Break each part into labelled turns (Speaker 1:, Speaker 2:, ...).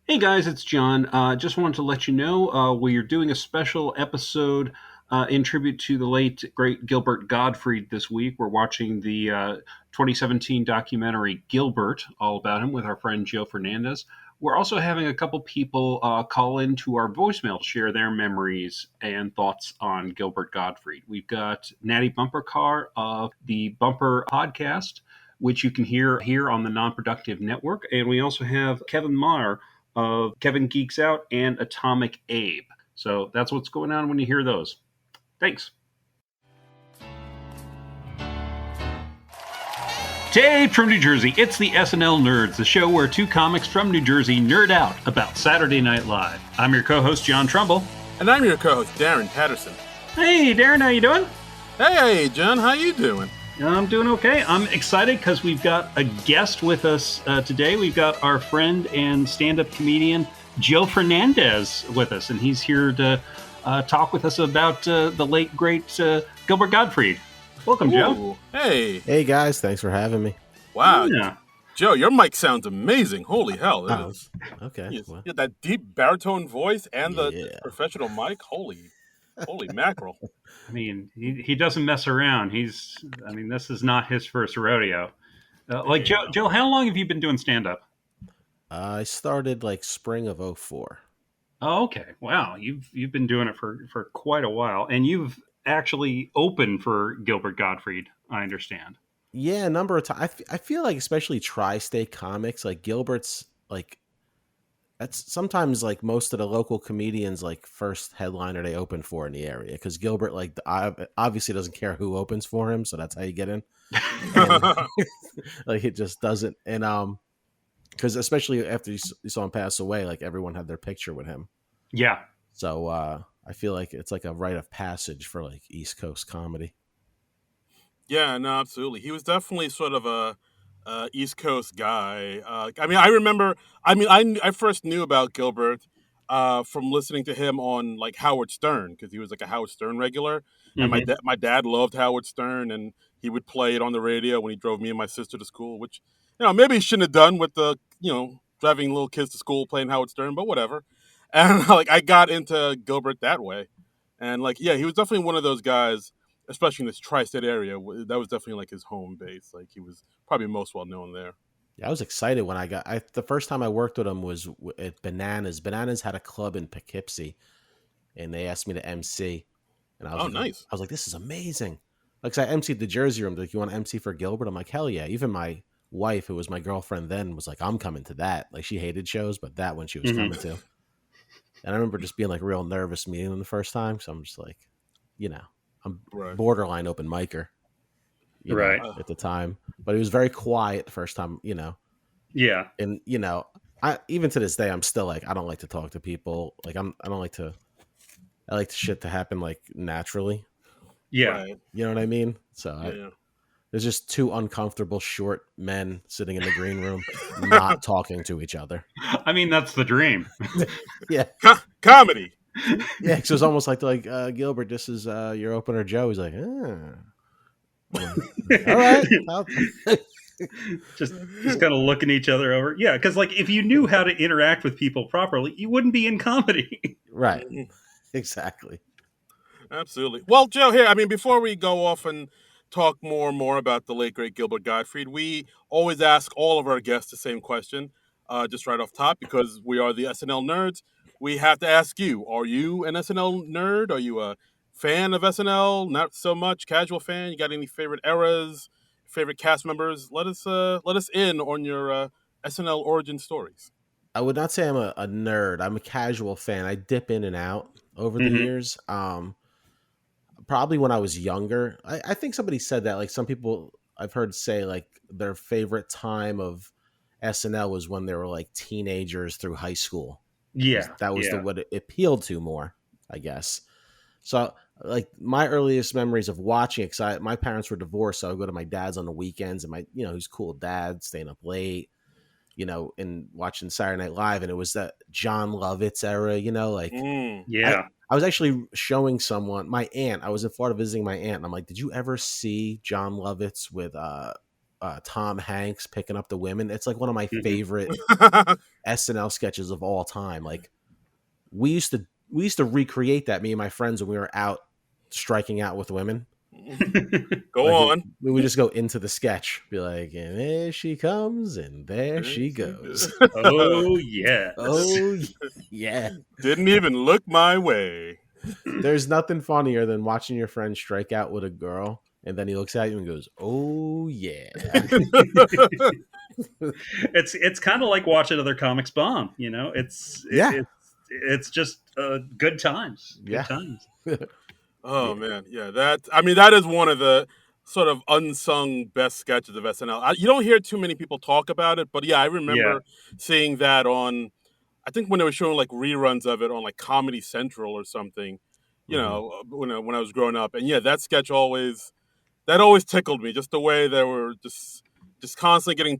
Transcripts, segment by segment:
Speaker 1: Hey guys, it's John. Just wanted to let you know we are doing a special episode in tribute to the late great Gilbert Gottfried this week. We're watching the 2017 documentary Gilbert, all about him, with our friend Joe Fernandez. We're also having a couple people call into our voicemail to share their memories and thoughts on Gilbert Gottfried. We've got Natty Bumper Car of the Bumper Podcast, which you can hear here on the Non-Productive Network. And we also have Kevin Marr of Kevin Geeks Out and Atomic Abe. So that's what's going on when you hear those. Thanks. Today from New Jersey, it's the SNL Nerds, the show where two comics from New Jersey nerd out about Saturday Night Live. I'm your co-host, John Trumbull.
Speaker 2: And I'm your co-host, Darren Patterson.
Speaker 1: Hey, Darren, how you doing?
Speaker 2: Hey, John, how you doing?
Speaker 1: I'm doing okay. I'm excited because we've got a guest with us today. We've got our friend and stand-up comedian, Joe Fernandez, with us, and he's here to talk with us about the late, great Gilbert Gottfried. Welcome, Joe.
Speaker 2: Hey.
Speaker 3: Hey, guys. Thanks for having me.
Speaker 2: Wow.
Speaker 1: Yeah.
Speaker 2: Joe, your mic sounds amazing. Holy hell.
Speaker 3: Oh, okay.
Speaker 2: You
Speaker 3: Well,
Speaker 2: get that deep baritone voice and the
Speaker 3: Yeah.
Speaker 2: professional mic. Holy mackerel.
Speaker 1: I mean, he doesn't mess around. This is not his first rodeo. Joe, how long have you been doing stand-up?
Speaker 3: I started like spring of 04.
Speaker 1: Oh, okay. Wow, you've been doing it for quite a while, and you've actually opened for Gilbert Gottfried, I understand.
Speaker 3: Yeah, a number of times. I feel like especially tri-state comics, like Gilbert's, like that's sometimes like most of the local comedians like first headliner they open for in the area, because Gilbert obviously doesn't care who opens for him, so that's how you get in. And, like it just doesn't, and because especially after you saw him pass away, like everyone had their picture with him.
Speaker 1: Yeah.
Speaker 3: So I feel like it's like a rite of passage for like East Coast comedy.
Speaker 2: Yeah, no, absolutely. He was definitely sort of a East Coast guy. I remember. I first knew about Gilbert from listening to him on like Howard Stern, because he was like a Howard Stern regular, and my dad loved Howard Stern, and he would play it on the radio when he drove me and my sister to school, which maybe he shouldn't have done with the driving little kids to school playing Howard Stern, but whatever. And like I got into Gilbert that way, and like he was definitely one of those guys, especially in this tri-state area. That was definitely like his home base. Like he was probably most well known there.
Speaker 3: Yeah, I was excited when the first time I worked with him was at Bananas. Bananas had a club in Poughkeepsie, and they asked me to MC. And I was
Speaker 2: nice.
Speaker 3: I was like, this is amazing. Like, I MC'd the Jersey Room. Like, you want to MC for Gilbert? I'm like, hell yeah. Even my wife, who was my girlfriend then, was like, I'm coming to that. Like, she hated shows, but that one she was coming to. And I remember just being like real nervous meeting them the first time. So I'm just like, I'm borderline open micer. At the time, but he was very quiet the first time,
Speaker 1: Yeah.
Speaker 3: And I even to this day, I'm still like, I don't like to talk to people. Like I like the shit to happen like naturally.
Speaker 1: Yeah.
Speaker 2: Right.
Speaker 3: You know what I mean? So there's just two uncomfortable short men sitting in the green room, not talking to each other.
Speaker 1: I mean, that's the dream.
Speaker 3: Yeah.
Speaker 2: Comedy.
Speaker 3: Yeah. So it's almost like Gilbert, this is your opener, Joe. He's like, all right.
Speaker 1: just kind of looking each other over. Yeah, because like if you knew how to interact with people properly, you wouldn't be in comedy.
Speaker 3: Right. Exactly.
Speaker 2: Absolutely. Well, Joe, here, before we go off and talk more and more about the late, great Gilbert Gottfried, we always ask all of our guests the same question, just right off top, because we are the SNL Nerds. We have to ask you, are you an SNL nerd? Are you a fan of SNL? Not so much, casual fan? You got any favorite eras, favorite cast members? Let us in on your SNL origin stories.
Speaker 3: I would not say I'm a nerd. I'm a casual fan. I dip in and out over the years. Probably when I was younger. I think somebody said that. Like some people I've heard say like their favorite time of SNL was when they were like teenagers through high school.
Speaker 1: Yeah.
Speaker 3: That was what it appealed to more, I guess. So like my earliest memories of watching it, because my parents were divorced, so I would go to my dad's on the weekends, and he's cool dad, staying up late, and watching Saturday Night Live, and it was that John Lovitz era, I was actually showing someone, my aunt. I was in Florida visiting my aunt, and I'm like, "Did you ever see John Lovitz with Tom Hanks picking up the women. It's like one of my favorite SNL sketches of all time. Like we used to recreate that, me and my friends, when we were out striking out with women.
Speaker 2: Go
Speaker 3: Like
Speaker 2: on.
Speaker 3: we would just go into the sketch, be like, and there she comes, and there she goes.
Speaker 1: Oh yes.
Speaker 3: Oh yeah.
Speaker 2: Didn't even look my way.
Speaker 3: There's nothing funnier than watching your friend strike out with a girl, and then he looks at you and goes, "Oh yeah."
Speaker 1: It's kind of like watching other comics bomb. You know,
Speaker 3: Yeah.
Speaker 1: it's just good times. Good
Speaker 3: Yeah.
Speaker 1: times.
Speaker 2: Oh
Speaker 3: Yeah.
Speaker 2: man, yeah. That is one of the sort of unsung best sketches of SNL. You don't hear too many people talk about it, but yeah, I
Speaker 1: Yeah.
Speaker 2: remember seeing that on. I think when they were showing like reruns of it on like Comedy Central or something. You
Speaker 3: Mhm.
Speaker 2: know, when I was growing up, and yeah, that sketch always tickled me. Just the way they were just constantly getting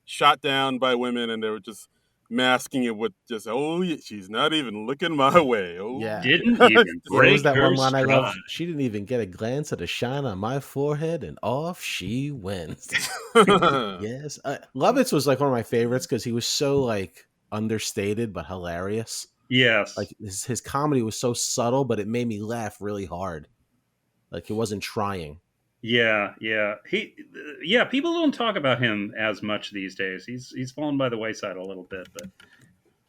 Speaker 2: shot down by women, and they were just masking it with just, oh yeah, she's not even looking my way. Oh
Speaker 3: Yeah.
Speaker 1: Didn't even
Speaker 3: Yeah, what was
Speaker 1: break
Speaker 3: that
Speaker 1: her
Speaker 3: one line I love?
Speaker 1: stride.
Speaker 3: She didn't even get a glance at a shine on my forehead, and off she went. Yes, Lovitz was like one of my favorites because he was so like understated but hilarious.
Speaker 1: Yes.
Speaker 3: Like his comedy was so subtle, but it made me laugh really hard. Like he wasn't trying.
Speaker 1: Yeah. Yeah. Yeah. People don't talk about him as much these days. He's fallen by the wayside a little bit, but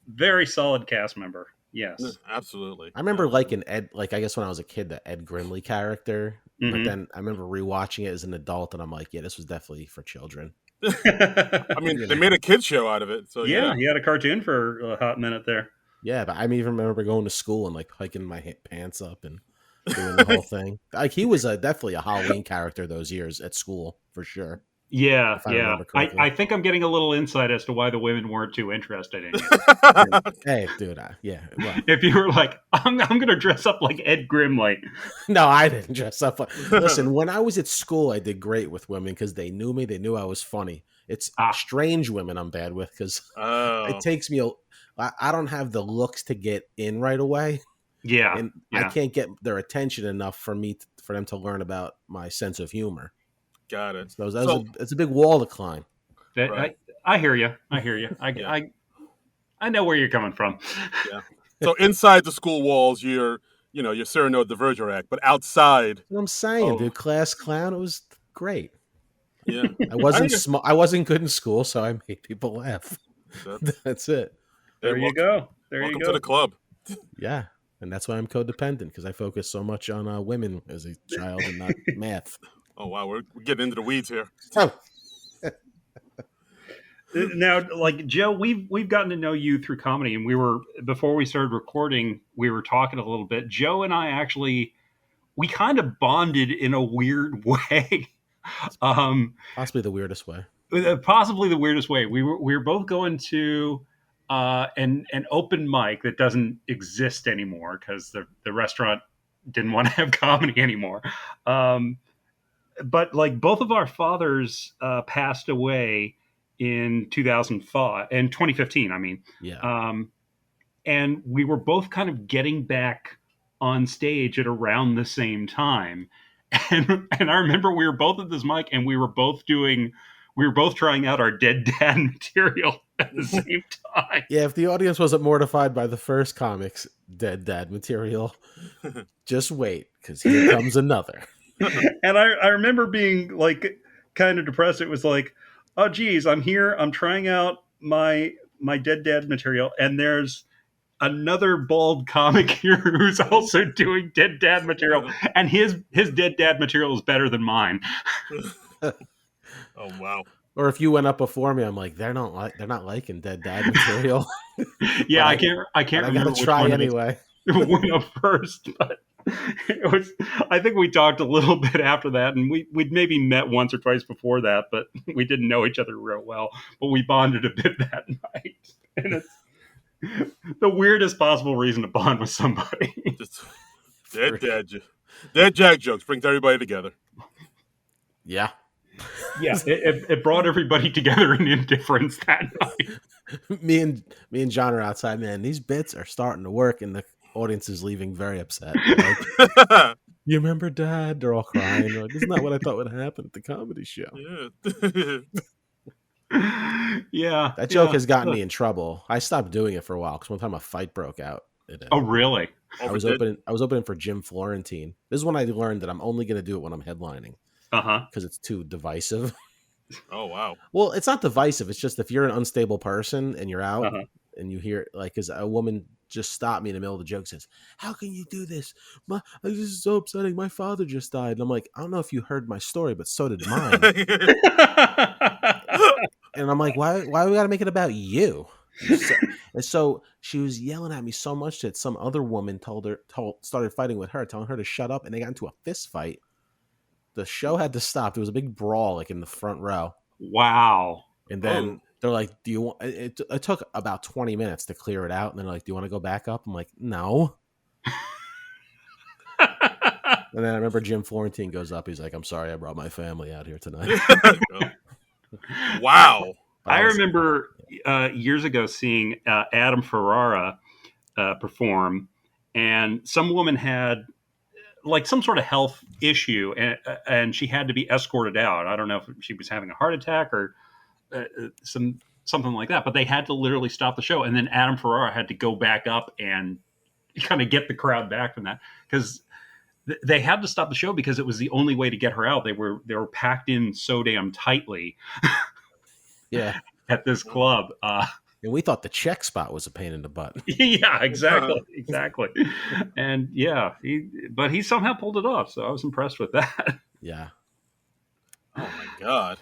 Speaker 1: very solid cast member. Yes.
Speaker 2: Absolutely.
Speaker 3: I remember liking Ed, like I guess when I was a kid, the Ed Grimley character. But
Speaker 1: Hmm.
Speaker 3: then I remember rewatching it as an adult, and I'm like, yeah, this was definitely for children.
Speaker 2: I mean,
Speaker 3: You
Speaker 2: they
Speaker 3: know?
Speaker 2: made a kid show out of it, so
Speaker 1: Yeah,
Speaker 2: yeah.
Speaker 1: he had a cartoon for a hot minute there.
Speaker 3: Yeah, but I even remember going to school and like hiking my pants up and doing the whole thing. Like he was definitely a Halloween character those years at school for sure,
Speaker 1: Yeah,
Speaker 3: if I
Speaker 1: yeah.
Speaker 3: remember
Speaker 1: I
Speaker 3: correctly.
Speaker 1: think I'm getting a little insight as to why the women weren't too interested in you.
Speaker 3: Hey, dude, yeah. Well,
Speaker 1: If you were like, I'm going to dress up like Ed Grimley.
Speaker 3: no, I didn't dress up. Listen, when I was at school, I did great with women because they knew me. They knew I was funny. It's
Speaker 1: Ah,
Speaker 3: strange women I'm bad with because it
Speaker 2: Oh,
Speaker 3: takes me. I don't have the looks to get in right away,
Speaker 1: yeah,
Speaker 3: and I
Speaker 1: yeah.
Speaker 3: can't get their attention enough for them to learn about my sense of humor.
Speaker 2: got it.
Speaker 3: So
Speaker 2: So,
Speaker 3: it's a big wall to climb.
Speaker 1: That,
Speaker 2: right,
Speaker 1: I hear you. I hear you.
Speaker 2: yeah,
Speaker 1: I know where you're coming from.
Speaker 2: yeah. So inside the school walls, you're Cyrano de Bergerac, but outside,
Speaker 3: That's what I'm saying,
Speaker 2: oh,
Speaker 3: dude. Class clown. It was great.
Speaker 2: yeah.
Speaker 3: I wasn't
Speaker 2: I
Speaker 3: smart. I wasn't good in school, so I made people laugh.
Speaker 2: That's
Speaker 3: That's it.
Speaker 2: Hey,
Speaker 1: There you go. There you
Speaker 2: welcome to
Speaker 1: go.
Speaker 2: the club.
Speaker 3: Yeah, and that's why I'm codependent because I focus so much on women as a child and not math.
Speaker 2: Oh wow, we're getting into the weeds here.
Speaker 3: Oh,
Speaker 1: Now, like Joe, we've gotten to know you through comedy, and we were before we started recording, we were talking a little bit. Joe and I actually we kind of bonded in a weird way. um,
Speaker 3: possibly the weirdest way.
Speaker 1: Possibly the weirdest way. We were both going to an open mic that doesn't exist anymore because the restaurant didn't want to have comedy anymore. Um, but like both of our fathers passed away in 2005 in 2015. I mean,
Speaker 3: Yeah.
Speaker 1: um, and we were both kind of getting back on stage at around the same time. And I remember we were both at this mic and we were both trying out our dead dad material at the same time.
Speaker 3: Yeah, if the audience wasn't mortified by the first comic's dead dad material, just wait, because here comes another.
Speaker 1: And I remember being like kind of depressed. It was like, oh geez, I'm here, I'm trying out my dead dad material, and there's another bald comic here who's also doing dead dad material, and his dead dad material is better than mine.
Speaker 2: Oh wow.
Speaker 3: Or if you went up before me, I'm like, they're not liking dead dad material.
Speaker 1: Yeah,
Speaker 3: but
Speaker 1: I can't
Speaker 3: I gotta
Speaker 1: remember which
Speaker 3: try
Speaker 1: one of us
Speaker 3: anyway.
Speaker 1: went up first, but it was. I think we talked a little bit after that, and we'd maybe met once or twice before that, but we didn't know each other real well. But we bonded a bit that night, and it's the weirdest possible reason to bond with somebody.
Speaker 2: Just dead Jack jokes brings everybody together.
Speaker 3: Yeah.
Speaker 1: Yeah, it brought everybody together in indifference that night.
Speaker 3: me and John are outside, man. These bits are starting to work, and the audience is leaving very upset. Like, You remember Dad? They're all crying. They're like, isn't that what I thought would happen at the comedy show?
Speaker 2: Yeah.
Speaker 1: Yeah,
Speaker 3: That joke
Speaker 1: yeah.
Speaker 3: has gotten me in trouble. I stopped doing it for a while because one time a fight broke out.
Speaker 1: Oh, really?
Speaker 3: I
Speaker 2: Over
Speaker 3: was
Speaker 2: dead.
Speaker 3: opening. I was opening for Jim Florentine. This is when I learned that I'm only going to do it when I'm headlining
Speaker 1: Uh huh.
Speaker 3: because it's too divisive.
Speaker 2: Oh wow.
Speaker 3: Well, it's not divisive. It's just if you're an unstable person and you're
Speaker 1: Uh
Speaker 3: out
Speaker 1: huh.
Speaker 3: and you hear like, because a woman just stopped me in the middle of the joke, says, "How can you do this? This is so upsetting. My father just died." And I'm like, I don't know if you heard my story, but so did mine. And I'm like, why we got to make it about you? And so she was yelling at me so much that some other woman started fighting with her, telling her to shut up, and they got into a fist fight. The show had to stop. There was a big brawl like in the front row.
Speaker 1: Wow.
Speaker 3: And
Speaker 2: Oh.
Speaker 3: then they're like, "Do you want?" It took about 20 minutes to clear it out, and they're like, "Do you want to go back up?" I'm like, "No." And then I remember Jim Florentine goes up. He's like, "I'm sorry, I brought my family out here tonight."
Speaker 2: Wow.
Speaker 3: But
Speaker 1: I
Speaker 3: I was,
Speaker 1: remember years ago seeing Adam Ferrara perform, and some woman had like some sort of health issue, and she had to be escorted out. I don't know if she was having a heart attack or something like that, but they had to literally stop the show, and then Adam Ferrara had to go back up and kind of get the crowd back from that because they had to stop the show because it was the only way to get her out. They were packed in so damn tightly
Speaker 3: yeah.
Speaker 1: at this club.
Speaker 3: And we thought the check spot was a pain in the butt.
Speaker 1: Yeah, exactly. And yeah, but he somehow pulled it off. So I was impressed with that.
Speaker 3: Yeah.
Speaker 2: Oh my god.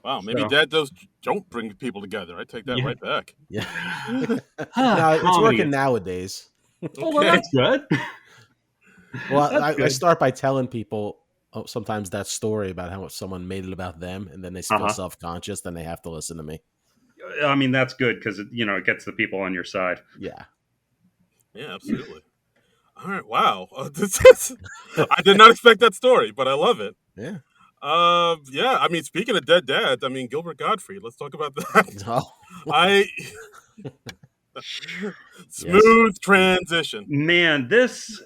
Speaker 2: Wow, maybe
Speaker 1: So
Speaker 2: dad does don't bring people together. I take that
Speaker 1: yeah,
Speaker 2: right back.
Speaker 3: Yeah.
Speaker 1: huh,
Speaker 3: No, it's
Speaker 1: comedy.
Speaker 3: working nowadays.
Speaker 1: Oh, well,
Speaker 2: Okay.
Speaker 1: that's good.
Speaker 3: Well,
Speaker 1: That's
Speaker 3: I
Speaker 1: good.
Speaker 3: start by telling people sometimes that story about how someone made it about them, and then they
Speaker 1: Uh
Speaker 3: feel
Speaker 1: huh.
Speaker 3: self conscious, then they have to listen to me.
Speaker 1: I mean, that's good because it gets the people on your side.
Speaker 3: Yeah.
Speaker 2: Yeah, absolutely. All right. Wow. This is. I did not expect that story, but I love it.
Speaker 3: Yeah.
Speaker 2: Yeah. I mean, speaking of dead dads, I mean Gilbert Gottfried. Let's talk about that.
Speaker 3: Oh,
Speaker 2: I
Speaker 3: yes.
Speaker 2: smooth transition.
Speaker 1: Man, this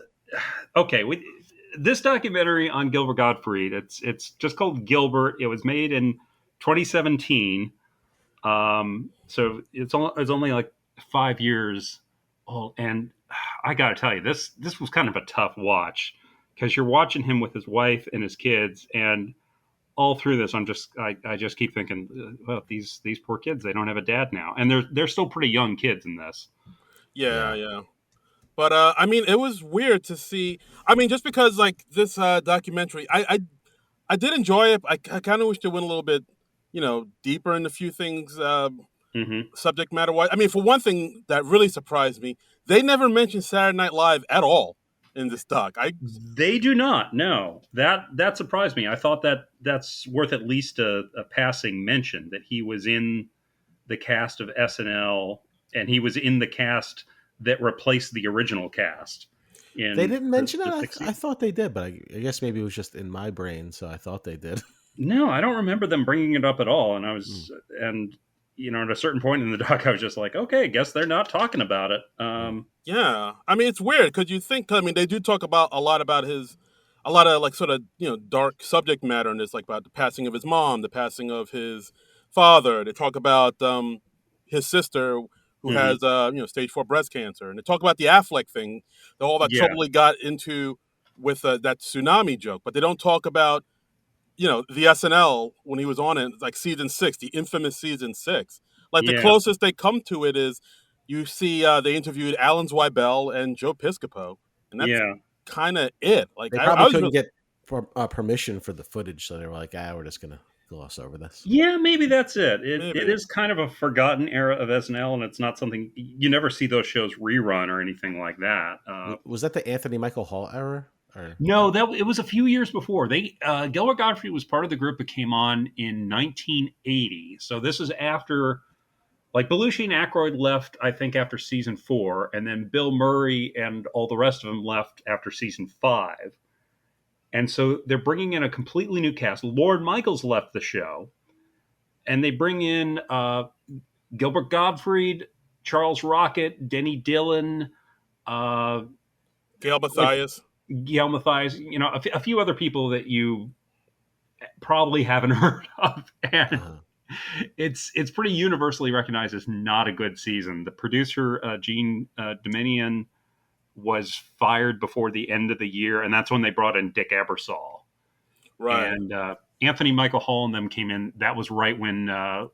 Speaker 1: okay. This documentary on Gilbert Gottfried. It's just called Gilbert. It was made in 2017. So it's only like 5 years old, and I got to tell you, this was kind of a tough watch because you're watching him with his wife and his kids, and all through this, I just keep thinking, well, these poor kids, they don't have a dad now, and they're still pretty young kids in this.
Speaker 2: Yeah,
Speaker 3: Yeah.
Speaker 2: yeah. But I mean, it was weird to see. I mean, just because like this documentary, I did enjoy it. I kind of wish they went a little bit, deeper into a few things,
Speaker 1: Hmm.
Speaker 2: subject matter wise. I mean, for one thing, that really surprised me, they never mentioned Saturday Night Live at all in this doc.
Speaker 1: They do not. No, that surprised me. I thought that's worth at least a passing mention that he was in the cast of SNL, and he was in the cast that replaced the original cast
Speaker 3: They
Speaker 1: in
Speaker 3: didn't
Speaker 1: the,
Speaker 3: mention it.
Speaker 1: the
Speaker 3: I
Speaker 1: 60s.
Speaker 3: thought they did, but I guess maybe it was just in my brain, so I thought they did.
Speaker 1: No, I don't remember them bringing it up at all. And
Speaker 3: Mm,
Speaker 1: at a certain point in the doc, I was just like, okay, I guess they're not talking about it.
Speaker 3: mm.
Speaker 2: Yeah, I mean, it's weird because you think. I mean, they do talk about a lot of like sort of dark subject matter in this, like about the passing of his mom, the passing of his father. They talk about his sister who
Speaker 1: Hmm.
Speaker 2: has stage 4 breast cancer, and they talk about the Affleck thing, all that
Speaker 1: Yeah,
Speaker 2: trouble he got into with that tsunami joke. But they don't talk about the SNL when he was on it, like season 6, the infamous season 6. Like the
Speaker 1: yeah,
Speaker 2: closest they come to it is you see they interviewed Alan Zweibel and Joe Piscopo, and that's
Speaker 1: yeah,
Speaker 2: kind of it. Like
Speaker 3: They
Speaker 2: I
Speaker 3: probably
Speaker 2: was
Speaker 3: couldn't
Speaker 2: really,
Speaker 3: get permission for the footage, so they were like, "Ah, we're just gonna gloss over this."
Speaker 1: yeah. Maybe that's it. It
Speaker 2: maybe.
Speaker 1: is kind of a forgotten era of SNL, and it's not something you never see those shows rerun or anything like that.
Speaker 3: Was that the Anthony Michael Hall era? Or
Speaker 1: No, that it was a few years before. Gilbert Gottfried was part of the group that came on in 1980. So this is after like Belushi and Aykroyd left, I think, after season 4, and then Bill Murray and all the rest of them left after season 5. And so they're bringing in a completely new cast. Lord Michaels left the show, and they bring in Gilbert Gottfried, Charles Rocket, Denny Dillon, uh,
Speaker 2: Gail
Speaker 1: like
Speaker 2: Mathias.
Speaker 1: Gail Mathias, a few other people that you probably haven't heard of, and
Speaker 3: Uh-huh.
Speaker 1: it's pretty universally recognized as not a good season. The producer Gene Dominion was fired before the end of the year, and that's when they brought in Dick Ebersol.
Speaker 2: Right.
Speaker 1: And Anthony Michael Hall and them came in. That was right when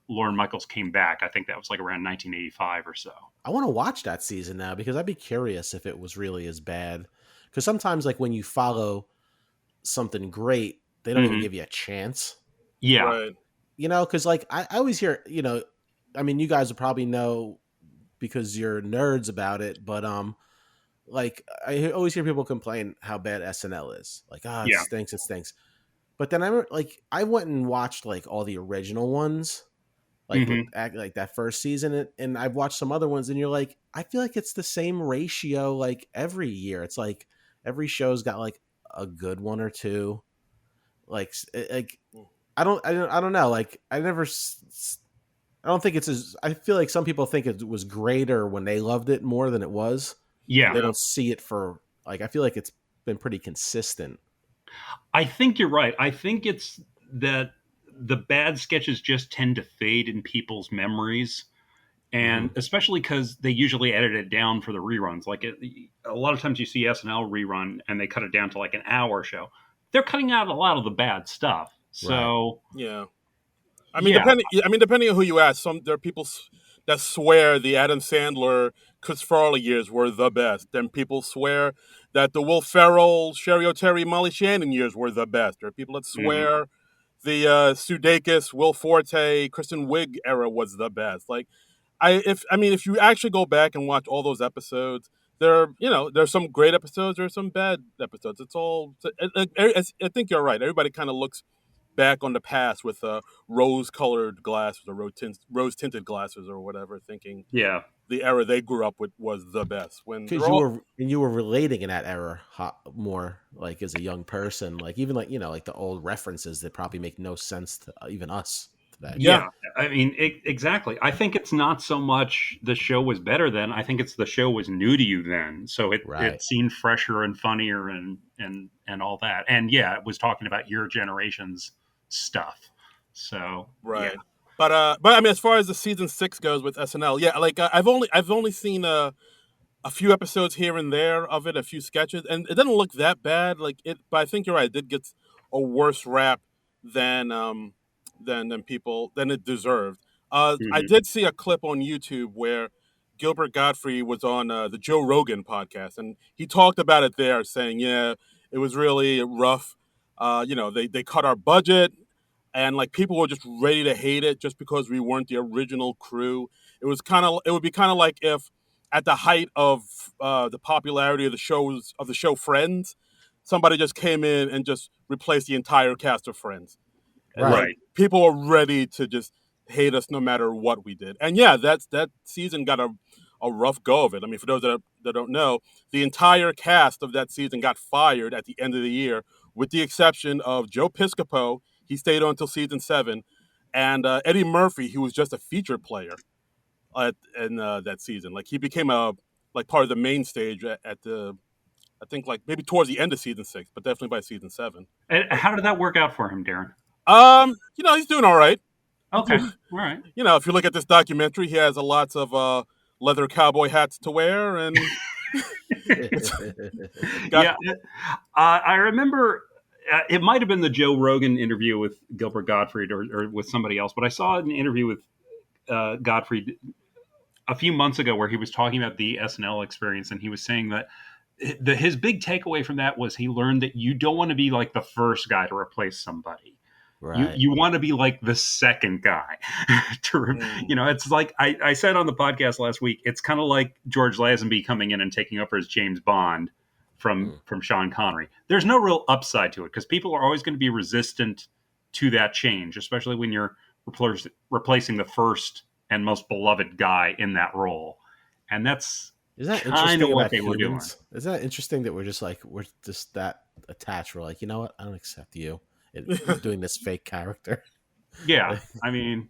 Speaker 1: Lorne Michaels came back. I think that was like around 1985 or so.
Speaker 3: I want to watch that season now because I'd be curious if it was really as bad. Because sometimes, like when you follow something great, they don't even
Speaker 1: Hmm.
Speaker 3: give you a chance.
Speaker 1: Yeah,
Speaker 2: Right.
Speaker 3: Because like I always hear, I mean, you guys will probably know because you're nerds about it, but like I always hear people complain how bad SNL is. Like, it
Speaker 1: yeah.
Speaker 3: stinks, it stinks. But then I went and watched like all the original ones, like
Speaker 1: Hmm.
Speaker 3: like that first season, and I've watched some other ones, and you're like, I feel like it's the same ratio like every year. It's like every show's got like a good one or two. Like I don't know. Like I don't think it's as I feel like some people think it was greater when they loved it more than it was, but
Speaker 1: Yeah.
Speaker 3: they
Speaker 2: Yeah.
Speaker 3: don't see it for like I feel like it's been pretty consistent.
Speaker 1: I think you're right. I think it's that the bad sketches just tend to fade in people's memories,
Speaker 3: Hmm.
Speaker 1: and especially because they usually edit it down for the reruns. Like a lot of times you see SNL rerun and they cut it down to like an hour show. They're cutting out a lot of the bad stuff.
Speaker 3: Right.
Speaker 1: So
Speaker 2: Yeah.
Speaker 1: yeah,
Speaker 2: Depending on who you ask, there are people that swear the Adam Sandler, Chris Farley years were the best. Then people swear that the Will Ferrell, Sherry O'Terry, Molly Shannon years were the best. There are people that
Speaker 1: hmm,
Speaker 2: swear the Sudeikis, Will Forte, Kristen Wiig era was the best. Like if you actually go back and watch all those episodes, there's some great episodes, there's some bad episodes. It's all I think you're right. Everybody kind of looks back on the past with rose-colored glasses or rose-tinted glasses or whatever, thinking
Speaker 1: yeah,
Speaker 2: the era they grew up with was the best. When they're
Speaker 3: Because
Speaker 2: all
Speaker 3: you were relating in that era more like as a young person, like even like like the old references that probably make no sense to even us today.
Speaker 2: yeah,
Speaker 1: yeah. I mean, exactly. I think it's not so much the show was better then. I think it's the show was new to you then, so it
Speaker 3: Right.
Speaker 1: seemed fresher and funnier and all that. And yeah, it was talking about your generation's stuff. So yeah.
Speaker 2: right. But I mean, as far as the season 6 goes with SNL, yeah, like I've only seen a few episodes here and there of it, a few sketches, and it doesn't look that bad. Like it, but I think you're right. It did get a worse rap than than it deserved. I
Speaker 1: Hmm.
Speaker 2: did see a clip on YouTube where Gilbert Godfrey was on the Joe Rogan podcast, and he talked about it there, saying, "Yeah, it was really rough. They cut our budget, and like people were just ready to hate it just because we weren't the original crew. It would be kind of like if at the height of the popularity of the show Friends, somebody just came in and just replaced the entire cast of Friends, and like
Speaker 3: Right.
Speaker 1: Right.
Speaker 2: people were ready to just hate us no matter what we did. And yeah, that season got a rough go of it. I mean, for those that don't know, the entire cast of that season got fired at the end of the year, with the exception of Joe Piscopo. He stayed on until season 7, and Eddie Murphy, who was just a feature player in that season. Like he became a like part of the main stage at the I think like maybe towards the end of season 6, but definitely by season 7.
Speaker 1: And
Speaker 2: But
Speaker 1: how did that work out for him, Darren?
Speaker 2: he's doing all right. He's
Speaker 1: Okay,
Speaker 2: doing,
Speaker 1: all right.
Speaker 2: if you look at this documentary, he has a lots of leather cowboy hats to wear, and it's got
Speaker 1: Yeah, I remember it might have been the Joe Rogan interview with Gilbert Gottfried or with somebody else, but I saw an interview with Gottfried a few months ago where he was talking about the SNL experience, and he was saying that his big takeaway from that was he learned that you don't want to be like the first guy to replace somebody.
Speaker 3: Right.
Speaker 1: You want to be like the second guy
Speaker 2: mm,
Speaker 1: it's like I said on the podcast last week, it's kind of like George Lazenby coming in and taking over as James Bond
Speaker 3: Mm.
Speaker 1: from Sean Connery. There's no real upside to it because people are always going to be resistant to that change, especially when you're replacing the first and most beloved guy in that role. And that's
Speaker 3: Isn't that
Speaker 1: kind of
Speaker 3: interesting
Speaker 1: what
Speaker 3: about
Speaker 1: they were doing.
Speaker 3: humans? Isn't that interesting that we're just that attached? We're like, you know what? I don't accept you. You're doing this fake character.
Speaker 1: Yeah,
Speaker 3: Like,
Speaker 1: I mean,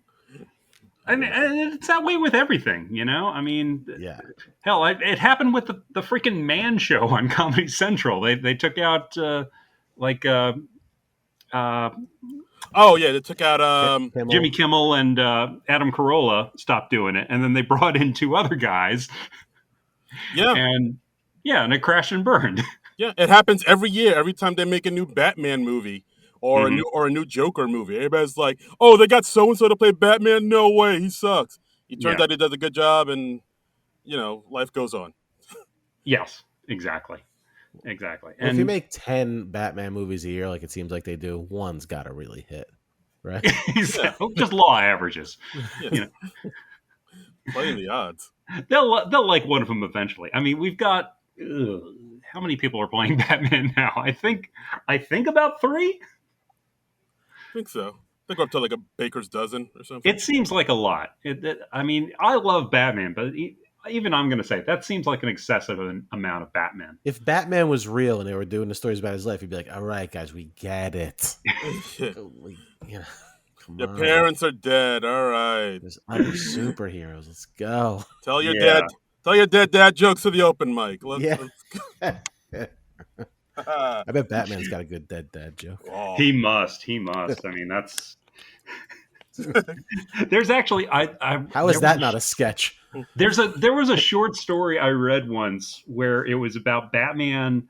Speaker 1: and it's that way with everything, you know. I mean,
Speaker 3: Yeah.
Speaker 1: hell, it happened with the freaking Man Show on Comedy Central. They took out like uh,
Speaker 2: Oh yeah, they took out
Speaker 1: Jimmy
Speaker 3: Kimmel.
Speaker 1: Kimmel and Adam Carolla stopped doing it, and then they brought in two other guys,
Speaker 2: yeah.
Speaker 1: and yeah, and it crashed and burned.
Speaker 2: Yeah, it happens every year. Every time they make a new Batman movie
Speaker 1: Hmm.
Speaker 2: or a new Joker movie, everybody's like, "Oh, they got so and so to play Batman. No way, he sucks." He turns
Speaker 1: Yeah.
Speaker 2: out he does a good job, and life goes on.
Speaker 1: Yes. Exactly. Exactly.
Speaker 3: Well, if you
Speaker 1: And
Speaker 3: make 10 Batman movies a year, like it seems like they do, one's got to really hit, right?
Speaker 2: Yeah,
Speaker 1: just law averages.
Speaker 2: yeah,
Speaker 1: You
Speaker 2: playing the odds.
Speaker 1: know, they'll like one of them eventually. I mean, we've got how many people are playing Batman now? I think about three.
Speaker 2: I think so. I think we're up to like a baker's dozen or something.
Speaker 1: It seems like a lot. I mean, I love Batman, but even I'm going to say that seems like an excessive amount of Batman.
Speaker 3: If Batman was real and they were doing the stories about his life, he'd be like, "All right, guys, we get it. You know, come
Speaker 2: Your
Speaker 3: on.
Speaker 2: parents are dead. All right.
Speaker 3: There's other superheroes. Let's go."
Speaker 2: Tell your
Speaker 1: Yeah.
Speaker 2: dad. Tell your dad jokes to the open mic.
Speaker 3: Yeah.
Speaker 2: Let's
Speaker 3: I bet Batman's got a good dead dad joke.
Speaker 2: oh.
Speaker 1: He must. He must. I mean, that's. There's actually
Speaker 3: How is
Speaker 1: there was
Speaker 3: that not a sketch?
Speaker 1: there was a short story I read once where it was about Batman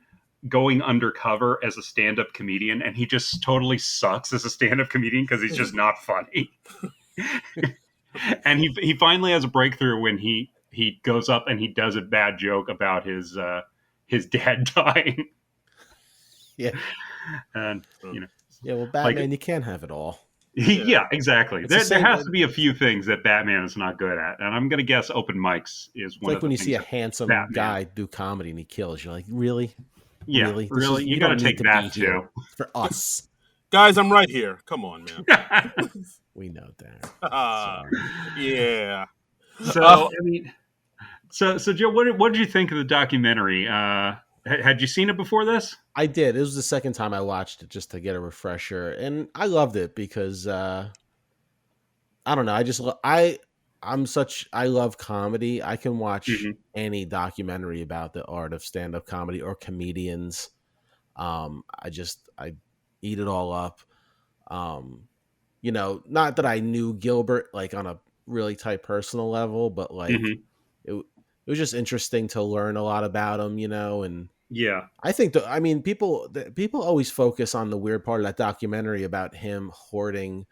Speaker 1: going undercover as a stand-up comedian, and he just totally sucks as a stand-up comedian because he's just not funny. And he finally has a breakthrough when he goes up and he does a bad joke about his dad dying,
Speaker 3: Yeah.
Speaker 1: and you know,
Speaker 3: Yeah, well,
Speaker 1: like
Speaker 3: Batman, you can't have it all.
Speaker 2: Yeah.
Speaker 1: yeah, exactly.
Speaker 3: It's the
Speaker 1: There
Speaker 3: same.
Speaker 1: has to be a few things that Batman is not good at, and I'm going to guess open mics is
Speaker 3: It's
Speaker 1: one
Speaker 3: like
Speaker 1: of the
Speaker 3: when you
Speaker 1: things
Speaker 3: see a
Speaker 1: that
Speaker 3: handsome
Speaker 1: Batman.
Speaker 3: guy do comedy and he kills. You're like, really?
Speaker 1: Yeah,
Speaker 3: Really?
Speaker 1: really, you
Speaker 3: You
Speaker 1: got to
Speaker 3: don't need
Speaker 1: take
Speaker 3: to be
Speaker 1: that
Speaker 3: here
Speaker 1: too.
Speaker 3: for us.
Speaker 2: Guys, I'm right here. Come on, man.
Speaker 3: We know, Darren.
Speaker 2: Ah,
Speaker 3: Sorry.
Speaker 2: yeah.
Speaker 1: So I mean, so Joe, what did you think of the documentary? Had you seen it before this?
Speaker 3: I did. It was the second time I watched it just to get a refresher, and I loved it because I don't know. I love comedy. I can watch
Speaker 1: Hmm.
Speaker 3: any documentary about the art of stand up comedy or comedians. I eat it all up. Um, not that I knew Gilbert like on a really tight personal level, but like
Speaker 1: Hmm.
Speaker 3: it was just interesting to learn a lot about him, and
Speaker 1: Yeah.
Speaker 3: I think I mean, people always focus on the weird part of that documentary about him hoarding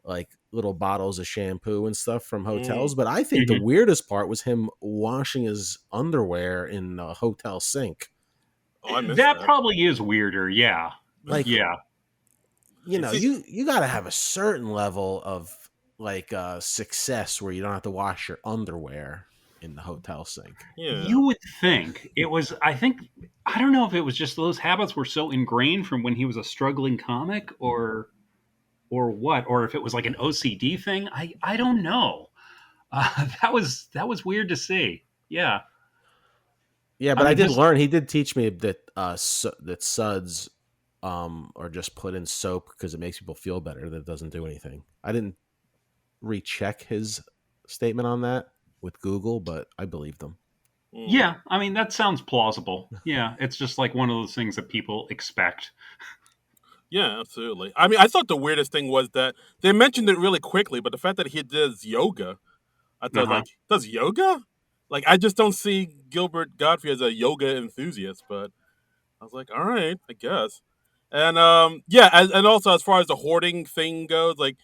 Speaker 3: like little bottles of shampoo and stuff from
Speaker 2: Mm.
Speaker 3: hotels, but I think the
Speaker 1: Hmm.
Speaker 3: weirdest part was him washing his underwear in a hotel sink.
Speaker 2: Oh, I missed
Speaker 1: That
Speaker 2: that.
Speaker 1: probably is weirder. Yeah.
Speaker 3: Like,
Speaker 1: Yeah.
Speaker 2: See,
Speaker 3: you got to have a certain level of like success where you don't have to wash your underwear in the hotel sink.
Speaker 2: yeah.
Speaker 1: You would think it was. I don't know if it was just those habits were so ingrained from when he was a struggling comic, or what, or if it was like an OCD thing. I don't know. That was weird to see. Yeah.
Speaker 3: Yeah,
Speaker 1: I
Speaker 3: but I
Speaker 1: mean
Speaker 3: did
Speaker 1: his.
Speaker 3: learn. He did teach me that that suds are just put in soap because it makes people feel better. That doesn't do anything. I didn't recheck his statement on that with Google, but I believed him.
Speaker 2: Mm.
Speaker 1: Yeah, I mean that sounds plausible. Yeah, it's just like one of those things that people expect.
Speaker 2: Yeah, absolutely. I mean, I thought the weirdest thing was that they mentioned it really quickly, but the fact that he does yoga, I
Speaker 1: Uh
Speaker 2: thought
Speaker 1: huh.
Speaker 2: like, does yoga? Like, I just don't see Gilbert Godfrey as a yoga enthusiast, but I was like, all right, I guess. And yeah, and also as far as the hoarding thing goes, like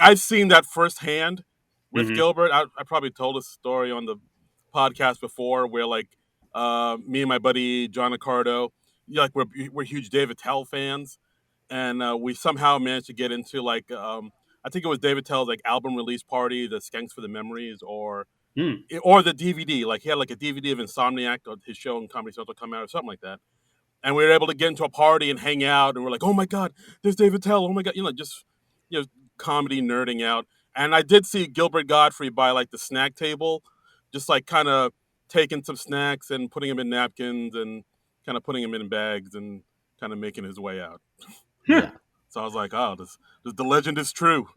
Speaker 2: I've seen that firsthand with
Speaker 1: Hmm.
Speaker 2: Gilbert. I probably told a story on the podcast before where like me and my buddy John Accardo, yeah, like we're huge David Tell fans, and we somehow managed to get into like I think it was David Tell's like album release party, the Skanks for the Memories,
Speaker 1: Mm.
Speaker 2: or the DVD. Like he had like a DVD of Insomniac, or his show on Comedy Central come out or something like that. And we were able to get into a party and hang out, and we're like, oh my god, there's David Tell. Oh my god, just comedy nerding out. And I did see Gilbert Godfrey by like the snack table, just like kind of taking some snacks and putting them in napkins and kind of putting them in bags and kind of making his way out.
Speaker 3: Yeah.
Speaker 2: So I was like, oh, this the legend is true.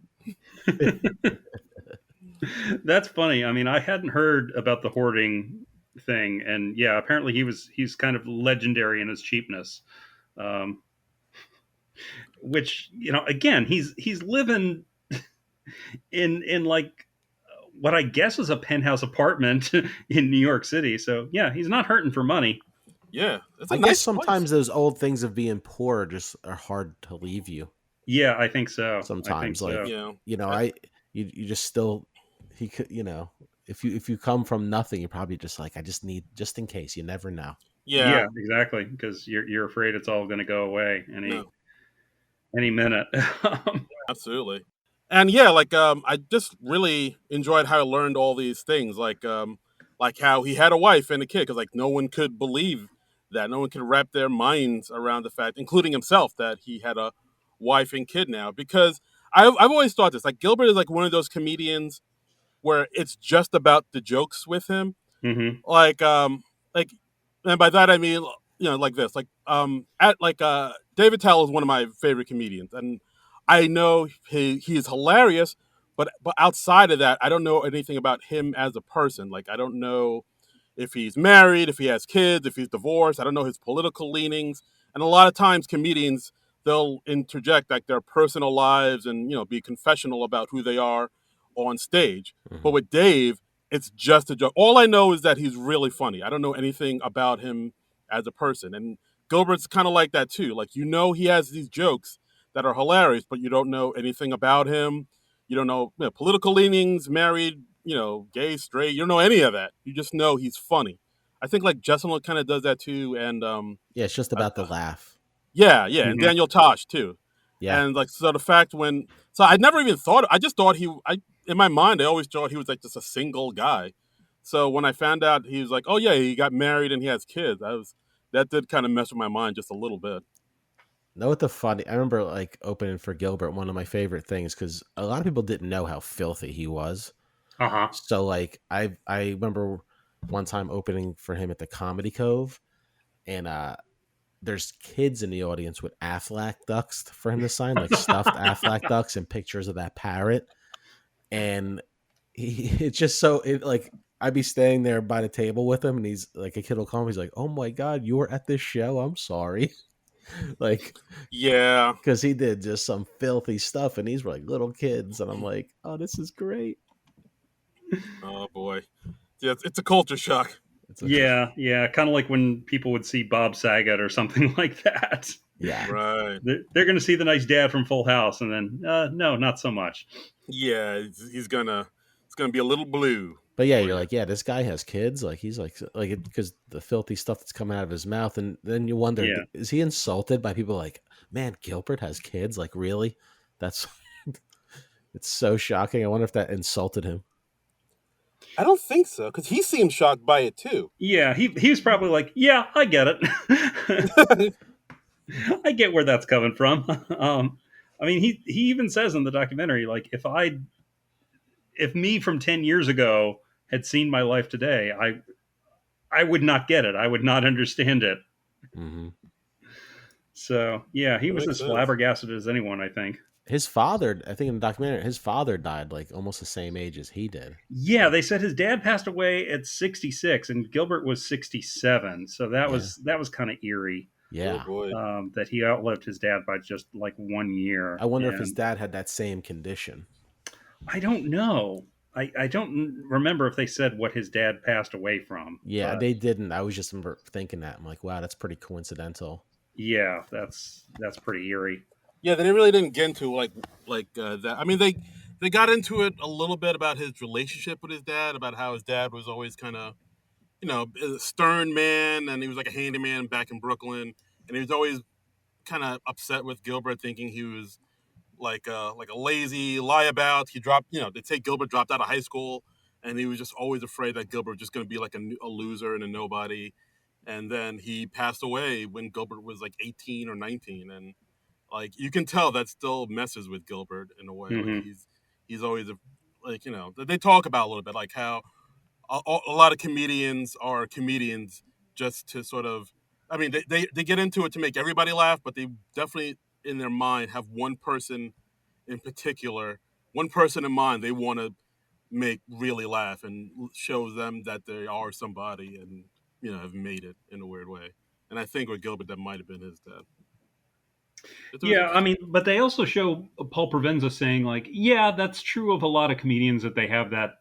Speaker 1: That's funny. I mean, I hadn't heard about the hoarding thing, and yeah, apparently he's kind of legendary in his cheapness. Um, which again, he's living in like what I guess is a penthouse apartment in New York City. So yeah, he's not hurting for money.
Speaker 2: Yeah, it's a
Speaker 3: I guess
Speaker 2: nice place.
Speaker 3: sometimes those old things of being poor just are hard to leave you.
Speaker 1: Yeah, I think so. I think
Speaker 3: Sometimes,
Speaker 1: so.
Speaker 3: like,
Speaker 2: Yeah, I,
Speaker 3: I you just still he could, if you come from nothing, you're probably just like, I just need, just in case. You never know.
Speaker 2: yeah,
Speaker 1: Yeah, exactly. Because you're afraid it's all going to go away
Speaker 2: no,
Speaker 1: any minute.
Speaker 2: absolutely. And yeah, I just really enjoyed how I learned all these things, like how he had a wife and a kid, because like no one could believe that, no one could wrap their minds around the fact, including himself, that he had a wife and kid now. Because I've always thought this, like Gilbert is like one of those comedians where it's just about the jokes with him,
Speaker 1: hmm
Speaker 2: like like and by that I mean, like this, at David Tell is one of my favorite comedians, and I know he is hilarious, but outside of that I don't know anything about him as a person. Like I don't know if he's married, if he has kids, if he's divorced. I don't know his political leanings. And a lot of times comedians, they'll interject like their personal lives and be confessional about who they are on stage. But
Speaker 3: Hmm.
Speaker 2: with Dave, it's just a joke. All I know is that he's really funny. I don't know anything about him as a person. And Gilbert's kind of like that too. Like he has these jokes that are hilarious, but you don't know anything about him. You don't know, political leanings, married, gay, straight. You don't know any of that. You just know he's funny. I think like Justin kind of does that too, and
Speaker 3: Yeah, it's just
Speaker 2: uh,
Speaker 3: about the laugh.
Speaker 2: yeah, and
Speaker 1: hmm
Speaker 2: Daniel Tosh too.
Speaker 3: Yeah.
Speaker 2: And like so the fact when so I never even thought I just thought I in my mind I always thought he was like just a single guy. So when I found out he was like, oh yeah, he got married and he has kids, that did kind of mess with my mind just a little bit.
Speaker 3: Know what the funny? I remember like opening for Gilbert. One of my favorite things, because a lot of people didn't know how filthy he was.
Speaker 1: Uh huh.
Speaker 3: So like I remember one time opening for him at the Comedy Cove, and there's kids in the audience with Aflac ducks for him to sign, like stuffed Aflac ducks and pictures of that parrot. And it's just so it like I'd be standing there by the table with him, and he's like, a kid will come, he's like, "Oh my god, you were at this show? I'm sorry." Like,
Speaker 2: Yeah.
Speaker 3: because he did just some filthy stuff, and these were like little kids, and I'm like, "Oh, this is great."
Speaker 2: Oh boy. Yeah, it's a culture shock.
Speaker 3: It's a
Speaker 1: Yeah, yeah. Kind of like when people would see Bob Saget or something like that.
Speaker 3: yeah.
Speaker 2: Right.
Speaker 1: They're going to see the nice dad from Full House, and then no, not so much.
Speaker 2: Yeah, he's gonna it's gonna be a little blue
Speaker 3: But yeah,
Speaker 2: for
Speaker 3: you're
Speaker 2: you.
Speaker 3: like, yeah, this guy has kids. Like, he's like because the filthy stuff that's coming out of his mouth, and then you wonder,
Speaker 1: Yeah.
Speaker 3: is he insulted by people like, man, Gilbert has kids? Like, really? That's it's so shocking. I wonder if that insulted him.
Speaker 2: I don't think so, because he seemed shocked by it too.
Speaker 1: Yeah, he was probably like, yeah, I get it. I get where that's coming from. I mean, he even says in the documentary, like, if me from 10 years ago had seen my life today, I would not get it. I would not understand it.
Speaker 3: Hmm.
Speaker 1: So yeah, he
Speaker 2: That
Speaker 1: was
Speaker 2: makes
Speaker 1: as
Speaker 2: sense.
Speaker 1: flabbergasted as anyone, I think.
Speaker 3: His father, I think in the documentary, his father died like almost the same age as he did.
Speaker 1: Yeah, they said his dad passed away at 66, and Gilbert was 67. So
Speaker 3: Yeah,
Speaker 1: that was kind of eerie.
Speaker 2: Oh
Speaker 3: yeah.
Speaker 2: boy.
Speaker 1: That he outlived his dad by just like one
Speaker 3: I
Speaker 1: year.
Speaker 3: wonder if his
Speaker 1: And
Speaker 3: dad had that same condition.
Speaker 1: I don't know. I don't remember if they said what his dad passed away from,
Speaker 3: Yeah,
Speaker 1: but
Speaker 3: they didn't. I was just thinking that. I'm like, wow, that's pretty coincidental.
Speaker 1: yeah, that's pretty eerie.
Speaker 2: Yeah, they really didn't get into that. I mean, they got into it a little bit about his relationship with his dad, about how his dad was always kind of a stern man, and he was like a handyman back in Brooklyn, and he was always kind of upset with Gilbert, thinking he was like a lazy lieabout. He dropped, they say Gilbert dropped out of high school, and he was just always afraid that Gilbert was just going to be like a loser and a nobody. And then he passed away when Gilbert was like 18 or 19, and like you can tell that still messes with Gilbert in a way. Like
Speaker 1: hmm
Speaker 2: he's always like they talk about a little bit like how a lot of comedians are comedians just to sort of, I mean, they get into it to make everybody laugh, but they definitely in their mind have one person in particular, one person in mind they want to make really laugh and shows them that they are somebody and have made it in a weird way. And I think with Gilbert, that might have been his dad. It was
Speaker 1: Yeah, I
Speaker 2: interesting.
Speaker 1: mean, but they also show Paul Provenza saying like, yeah, that's true of a lot of comedians that they have that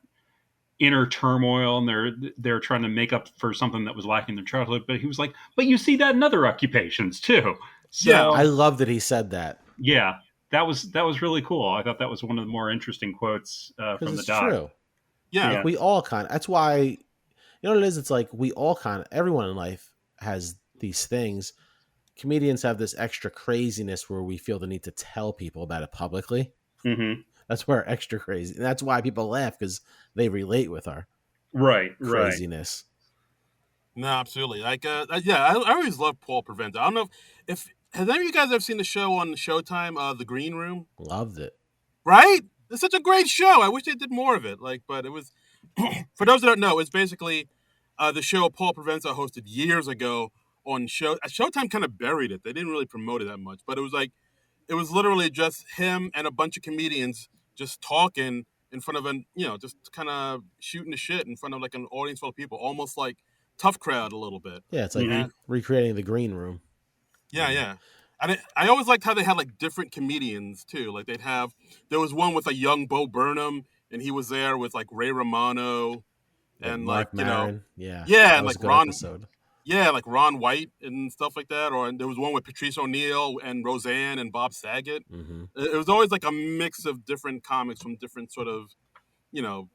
Speaker 1: inner turmoil and they're trying to make up for something that was lacking in their childhood. But he was like, but you see that in other occupations too.
Speaker 2: Yeah,
Speaker 3: I
Speaker 1: So
Speaker 3: love that he said that
Speaker 1: yeah, that was really cool. I thought that was one of the more interesting quotes
Speaker 3: because
Speaker 1: from the
Speaker 3: it's
Speaker 1: doc.
Speaker 3: true.
Speaker 2: yeah,
Speaker 3: Like
Speaker 1: Yeah.
Speaker 3: we all kind of. That's why you know what it is. It's like we all kind of. Everyone in life has these things. Comedians have this extra craziness where we feel the need to tell people about it publicly.
Speaker 1: Hmm.
Speaker 3: That's where extra crazy. And that's why people laugh because they relate with our
Speaker 1: Right. Right.
Speaker 3: craziness.
Speaker 2: no, absolutely. Like, yeah, I always loved Paul Preventa. I don't know if has any of you guys ever seen the show on Showtime, The Green Room?
Speaker 3: Loved it.
Speaker 2: Right? It's such a great show. I wish they did more of it. Like, but it was for those that don't know, it's basically the show Paul Provenza hosted years ago on Showtime. Kind of buried it. They didn't really promote it that much, but it was literally just him and a bunch of comedians just talking in front of just kind of shooting the shit in front of like an audience full of people, almost like Tough Crowd a little bit.
Speaker 3: Yeah, it's like
Speaker 1: Hmm.
Speaker 2: And
Speaker 3: recreating the green room.
Speaker 2: yeah, yeah. And I always liked how they had like different comedians too. Like there was one with a young Bo Burnham, and he was there with like Ray Romano
Speaker 3: Yeah,
Speaker 2: and like
Speaker 3: Mark Maron. Yeah,
Speaker 2: yeah,
Speaker 3: that
Speaker 2: and
Speaker 3: was
Speaker 2: like
Speaker 3: a good
Speaker 2: Ron,
Speaker 3: episode.
Speaker 2: yeah, like Ron White and stuff like that. Or there was one with Patrice O'Neill and Roseanne and Bob Saget.
Speaker 3: Hmm.
Speaker 2: It was always like a mix of different comics from different sort of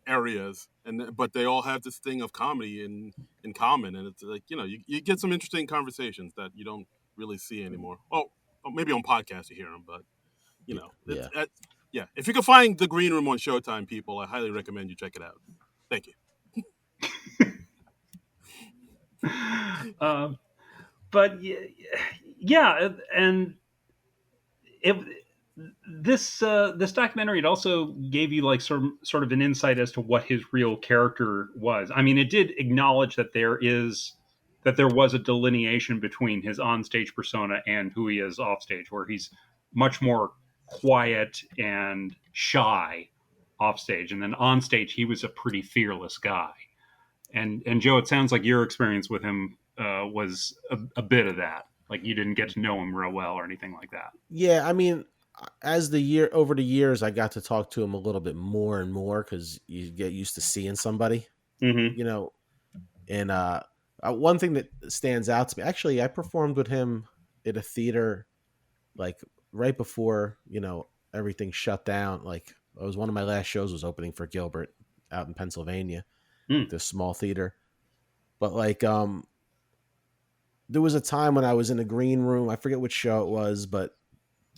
Speaker 2: areas, and but they all have this thing of comedy in common, and it's like you get some interesting conversations that you don't really see anymore. Well, maybe on podcasts you hear them, but
Speaker 3: Yeah.
Speaker 2: yeah. If you can find The Green Room on Showtime, people, I highly recommend you check it out. Thank you.
Speaker 1: uh, but yeah, and it this documentary, it also gave you like sort of an insight as to what his real character was. I mean, it did acknowledge that there was a delineation between his onstage persona and who he is offstage, where he's much more quiet and shy offstage, and then onstage he was a pretty fearless guy. And Joe, it sounds like your experience with him was a bit of that. Like you didn't get to know him real well or anything like that.
Speaker 3: Yeah, I mean, as the year over the years, I got to talk to him a little bit more and more because you get used to seeing somebody,
Speaker 1: Mm-hmm.
Speaker 3: you know. And one thing that stands out to me, actually, I performed with him at a theater like right before everything shut down. Like it was one of my last shows was opening for Gilbert out in Pennsylvania,
Speaker 1: Mm.
Speaker 3: this small theater. But like there was a time when I was in a green room. I forget which show it was, but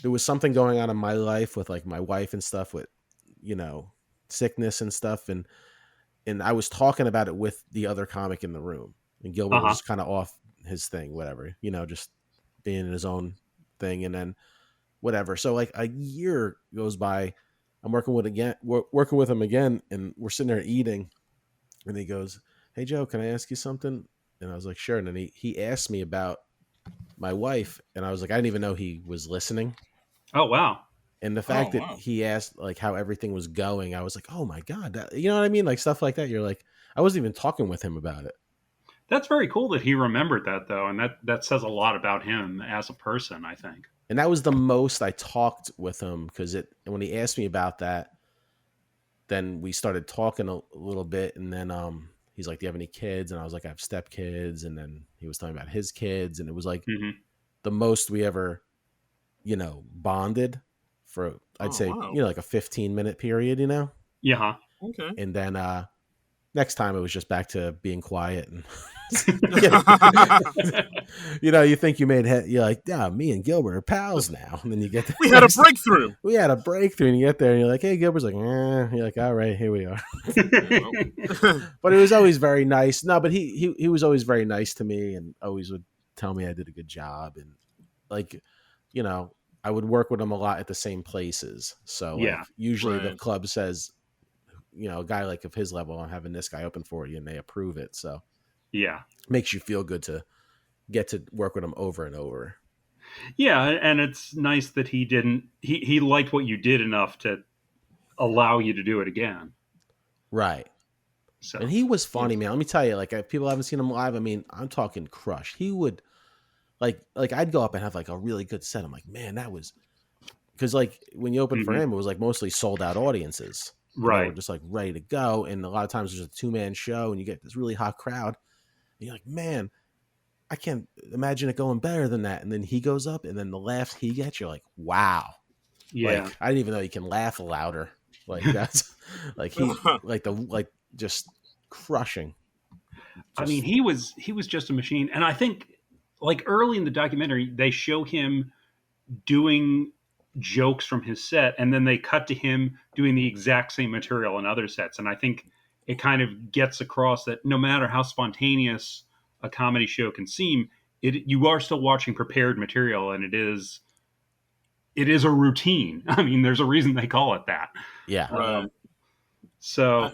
Speaker 3: there was something going on in my life with like my wife and stuff with you know sickness and stuff, and I was talking about it with the other comic in the room, and Gilbert
Speaker 1: Uh-huh.
Speaker 3: was kind of off his thing, whatever, just being in his own thing, and then whatever. So like a year goes by, I'm working with him again, and we're sitting there eating, and he goes, "Hey Joe, can I ask you something?" And I was like, "Sure." And then he asked me about my wife, and I was like, I didn't even know he was listening.
Speaker 1: Oh wow.
Speaker 3: And the
Speaker 2: Oh
Speaker 3: fact that
Speaker 2: wow.
Speaker 3: he asked like how everything was going, I was like, oh my god, you know what I mean? Like stuff like that. You're like, I wasn't even talking with him about it,
Speaker 1: That's very cool that he remembered that though, and that says a lot about him as a person, I think.
Speaker 3: and that was the most I talked with him because it when he asked me about that, then we started talking a little bit, and then he's like, "Do you have any kids?" And I was like, "I have stepkids," and then he was talking about his kids, and it was like
Speaker 1: Hmm.
Speaker 3: the most we ever bonded for I'd
Speaker 2: Oh
Speaker 3: say
Speaker 2: wow.
Speaker 3: like a 15-minute period,
Speaker 1: Yeah.
Speaker 2: Okay.
Speaker 3: and then next time it was just back to being quiet and you think you you're like, yeah, me and Gilbert are pals now, and then you get there
Speaker 2: We had a
Speaker 3: next
Speaker 2: breakthrough.
Speaker 3: we had a breakthrough, and you get there and you're like, hey, Gilbert's like, you're like, all right, here we are.
Speaker 2: Well,
Speaker 3: But it was always very nice. No, but he was always very nice to me and always would tell me I did a good job, and like you know I would work with him a lot at the same places, so like
Speaker 1: Yeah.
Speaker 3: usually the
Speaker 2: right.
Speaker 3: club says, a guy like of his level, I'm having this guy open for you, and they approve it, so
Speaker 1: Yeah.
Speaker 3: makes you feel good to get to work with him over and over.
Speaker 1: Yeah, and it's nice that he liked what you did enough to allow you to do it again.
Speaker 3: Right. And
Speaker 1: So
Speaker 3: he was
Speaker 1: yeah.
Speaker 3: funny, man. Let me tell you, like if people haven't seen him live. I mean, I'm talking crush. He would like I'd go up and have like a really good set. I'm like, man, that was because like when you open for
Speaker 1: Mhm.
Speaker 3: him, it was like mostly sold out audiences, and they were
Speaker 1: Right.
Speaker 3: just like ready to go. And a lot of times there's a 2-man show, and you get this really hot crowd. And you're like, man, I can't imagine it going better than that. And then he goes up, and then the laughs he gets, you're like, wow.
Speaker 1: Yeah.
Speaker 3: Like I didn't even know you can laugh louder. Like that's like he like the like just crushing.
Speaker 1: I mean,
Speaker 3: Just
Speaker 1: he was just a machine, and I think like early in the documentary they show him doing jokes from his set, and then they cut to him doing the exact same material in other sets, and I think it kind of gets across that no matter how spontaneous a comedy show can seem, it you are still watching prepared material, and it is a routine. I mean, there's a reason they call it that.
Speaker 3: yeah.
Speaker 2: Right.
Speaker 1: Um,
Speaker 2: I,
Speaker 1: so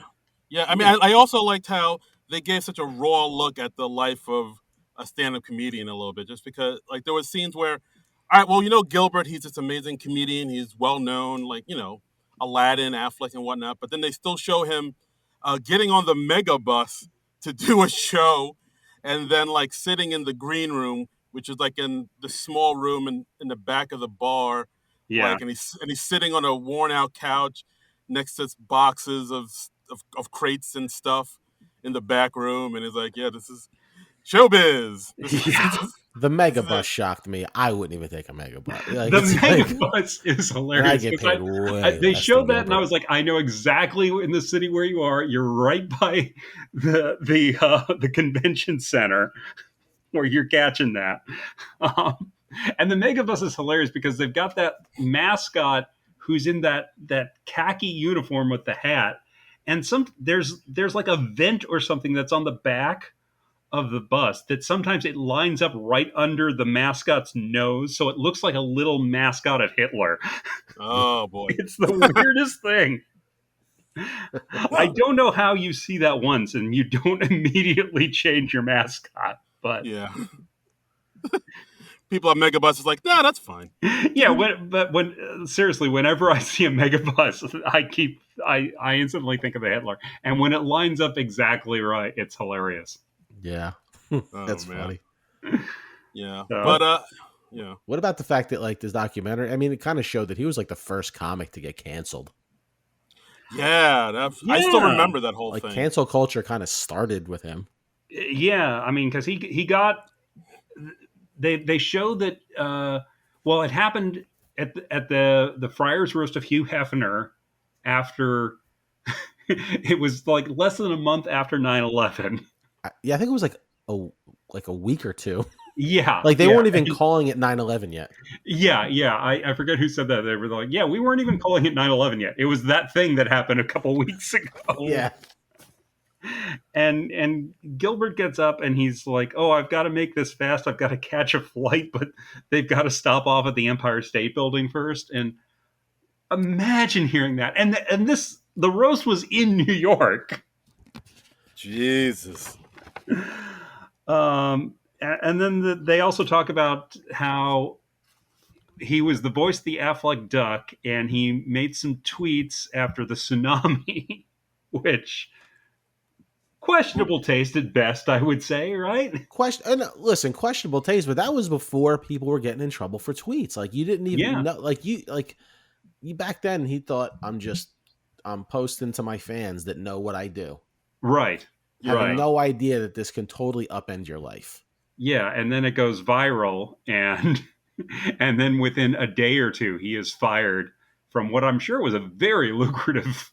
Speaker 2: yeah, I mean,
Speaker 1: yeah,
Speaker 2: I also liked how they gave such a raw look at the life of a stand-up comedian a little bit, just because like there was scenes where, all right, well, Gilbert, he's this amazing comedian, he's well known, like Aladdin, Affleck, and whatnot, but then they still show him getting on the mega bus to do a show, and then like sitting in the green room, which is like in the small room in the back of the bar,
Speaker 1: yeah.
Speaker 2: like, and he's sitting on a worn out couch next to boxes of crates and stuff in the back room, and he's like, "Yeah, this is showbiz. This is
Speaker 1: Yeah.
Speaker 3: The
Speaker 2: this is
Speaker 3: megabus
Speaker 2: it."
Speaker 3: shocked me. I wouldn't even take a megabus. Like
Speaker 1: The
Speaker 3: it's like,
Speaker 1: megabus is
Speaker 3: and I
Speaker 1: hilarious
Speaker 3: get
Speaker 1: because
Speaker 3: paid way
Speaker 1: they
Speaker 3: less than
Speaker 1: showed that and I
Speaker 3: Gilbert.
Speaker 1: was like, I know exactly in the city where you are. You're right by the convention center where you're catching that. Um, and the megabus is hilarious because they've got that mascot who's in that khaki uniform with the hat, and there's like a vent or something that's on the back of the bus that sometimes it lines up right under the mascot's nose, so it looks like a little mascot of Hitler.
Speaker 2: Oh boy.
Speaker 1: It's the weirdest thing. I don't know how you see that once and you don't immediately change your mascot, but
Speaker 2: Yeah. People at Megabus is like, nah, that's fine.
Speaker 1: yeah. When seriously, whenever I see a megabus, I instantly think of the Hitler, and when it lines up exactly right, it's hilarious.
Speaker 3: Yeah,
Speaker 2: Oh
Speaker 3: that's
Speaker 2: man.
Speaker 3: funny.
Speaker 2: Yeah.
Speaker 1: So
Speaker 2: But yeah.
Speaker 3: What about the fact that like this documentary? I mean, it kind of showed that he was like the first comic to get canceled.
Speaker 2: Yeah, I still
Speaker 1: yeah,
Speaker 2: remember that whole
Speaker 3: Like
Speaker 2: thing.
Speaker 3: cancel culture kind of started with him.
Speaker 1: yeah. I mean, because he got they show that well it happened at the Friars Roast of Hugh Hefner after it was like less than a month after 9/11.
Speaker 3: Yeah, I think it was like a week or two.
Speaker 1: Yeah,
Speaker 3: Like they
Speaker 1: yeah,
Speaker 3: weren't even calling it 9/11 yet.
Speaker 1: yeah, yeah. I forget who said that. They were like, yeah, we weren't even calling it 9/11 yet. It was that thing that happened a couple weeks ago.
Speaker 3: Yeah,
Speaker 1: And Gilbert gets up and he's like, "Oh, I've got to make this fast. I've got to catch a flight, but they've got to stop off at the Empire State Building first." And imagine hearing that. And this the roast was in New York.
Speaker 2: Jesus.
Speaker 1: And then they also talk about how he was the voice of the Affleck Duck, and he made some tweets after the tsunami, which questionable taste at best, I would say, right?
Speaker 3: question. And listen, questionable taste, but that was before people were getting in trouble for tweets. Like you didn't even
Speaker 1: Yeah,
Speaker 3: know. Like you back then, he thought I'm posting to my fans that know what I do,
Speaker 1: right,
Speaker 3: having
Speaker 2: Yeah.
Speaker 1: right.
Speaker 3: no idea that this can totally upend your life.
Speaker 1: Yeah, and then it goes viral, and and then within a day or two, he is fired from what I'm sure was a very lucrative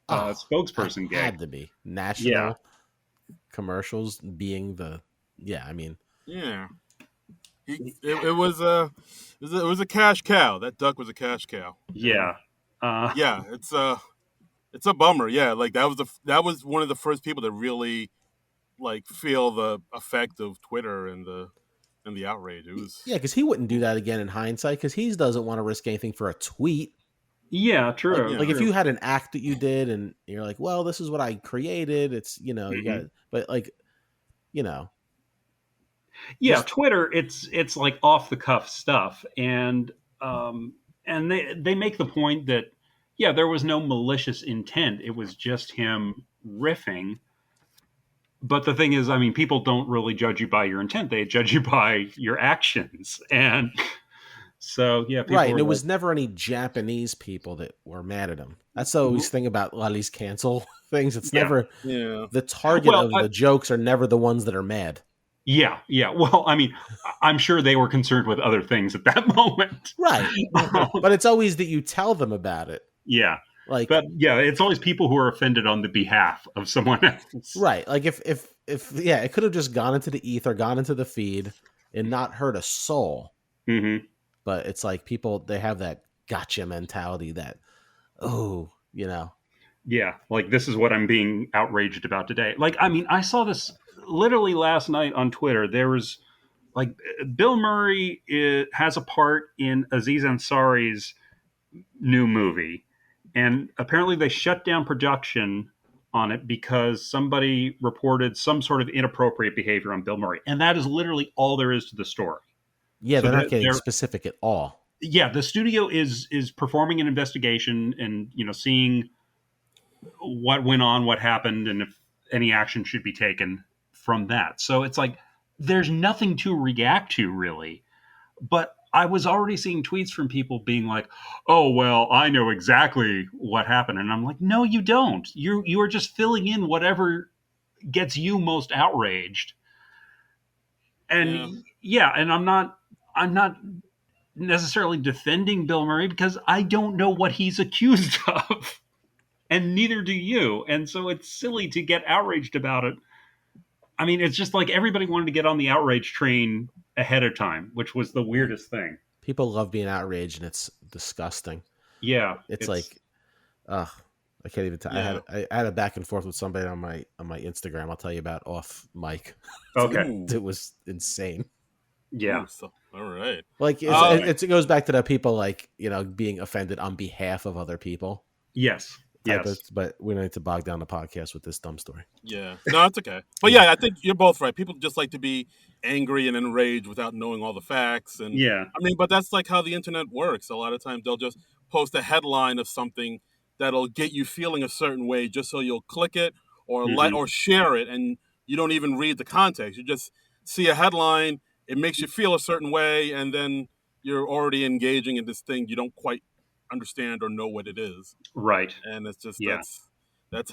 Speaker 3: Oh,
Speaker 1: spokesperson gig.
Speaker 3: had to be
Speaker 1: Yeah,
Speaker 3: national commercials being the yeah. I mean,
Speaker 2: Yeah. It was a cash cow. That duck was a cash cow. And
Speaker 1: yeah, uh,
Speaker 2: yeah, it's a bummer. Yeah, like that was one of the first people to really like feel the effect of Twitter and the outrage. It was
Speaker 3: yeah, because he wouldn't do that again in hindsight because he doesn't want to risk anything for a tweet.
Speaker 1: yeah.
Speaker 3: Like
Speaker 1: True,
Speaker 3: like
Speaker 2: yeah.
Speaker 3: if
Speaker 1: true.
Speaker 3: you had an act that you did and you're like, well, this is what I created. It's you got,
Speaker 1: Mhm.
Speaker 3: but like you know,
Speaker 1: Yeah,
Speaker 3: just
Speaker 1: Twitter. It's like off the cuff stuff, um, and they make the point that yeah, there was no malicious intent. It was just him riffing. But the thing is, I mean, people don't really judge you by your intent; they judge you by your actions. And so, yeah,
Speaker 3: Right,
Speaker 1: people
Speaker 3: and
Speaker 1: are
Speaker 3: it
Speaker 1: like,
Speaker 3: was never any Japanese people that were mad at him. That's the always thing about a lot of these cancel things. It's
Speaker 1: yeah.
Speaker 3: never
Speaker 2: Yeah.
Speaker 3: the target
Speaker 1: Well,
Speaker 3: of the jokes are never the ones that are mad.
Speaker 1: yeah, yeah. Well, I mean, I'm sure they were concerned with other things at that moment.
Speaker 3: Right.
Speaker 1: Um,
Speaker 3: But it's always that you tell them about it.
Speaker 1: yeah,
Speaker 3: Like
Speaker 1: but yeah, it's always people who are offended on the behalf of someone else.
Speaker 3: right. Like if yeah, it could have just gone into the ether, gone into the feed and not hurt a soul.
Speaker 1: Hmm.
Speaker 3: But it's like people they have that gotcha mentality that oh, you know.
Speaker 1: Yeah, like this is what I'm being outraged about today. Like, I mean, I saw this literally last night on Twitter. There was like Bill Murray has a part in Aziz Ansari's new movie, and apparently they shut down production on it because somebody reported some sort of inappropriate behavior on Bill Murray, and that is literally all there is to the story.
Speaker 3: Yeah,
Speaker 1: So
Speaker 3: they're not getting
Speaker 1: they're
Speaker 3: specific at all.
Speaker 1: yeah, the studio is performing an investigation and seeing what went on, what happened, and if any action should be taken from that. So it's like there's nothing to react to really. But I was already seeing tweets from people being like, "Oh well, I know exactly what happened," and I'm like, "No, you don't. You are just filling in whatever gets you most outraged." And
Speaker 2: Yeah.
Speaker 1: yeah, and I'm not necessarily defending Bill Murray because I don't know what he's accused of, and neither do you. And so it's silly to get outraged about it. I mean, it's just like everybody wanted to get on the outrage train ahead of time, which was the weirdest thing.
Speaker 3: People love being outraged and it's disgusting.
Speaker 1: Yeah,
Speaker 3: It's
Speaker 1: it's
Speaker 3: like ugh, I can't even tell.
Speaker 2: Yeah.
Speaker 3: I had a back and forth with somebody on my Instagram. I'll tell you about off mic.
Speaker 1: okay.
Speaker 2: Ooh.
Speaker 3: It was insane.
Speaker 1: Yeah,
Speaker 2: Ooh. So, all right.
Speaker 3: Like
Speaker 2: Um.
Speaker 3: it goes back to the people like being offended on behalf of other people
Speaker 1: yes,
Speaker 3: type of.
Speaker 1: yes,
Speaker 3: But we don't need to bog down the podcast with this dumb story.
Speaker 2: Yeah. No, it's okay. But yeah, I think you're both right. People just like to be angry and enraged without knowing all the facts. And
Speaker 1: yeah,
Speaker 2: I mean, but that's like how the internet works. A lot of times they'll just post a headline of something that'll get you feeling a certain way just so you'll click it or
Speaker 1: hmm,
Speaker 2: or share it, and you don't even read the context. You just see a headline, it makes you feel a certain way, and then you're already engaging in this thing you don't quite understand or know what it is.
Speaker 1: right,
Speaker 2: And it's just
Speaker 1: yeah,
Speaker 2: that's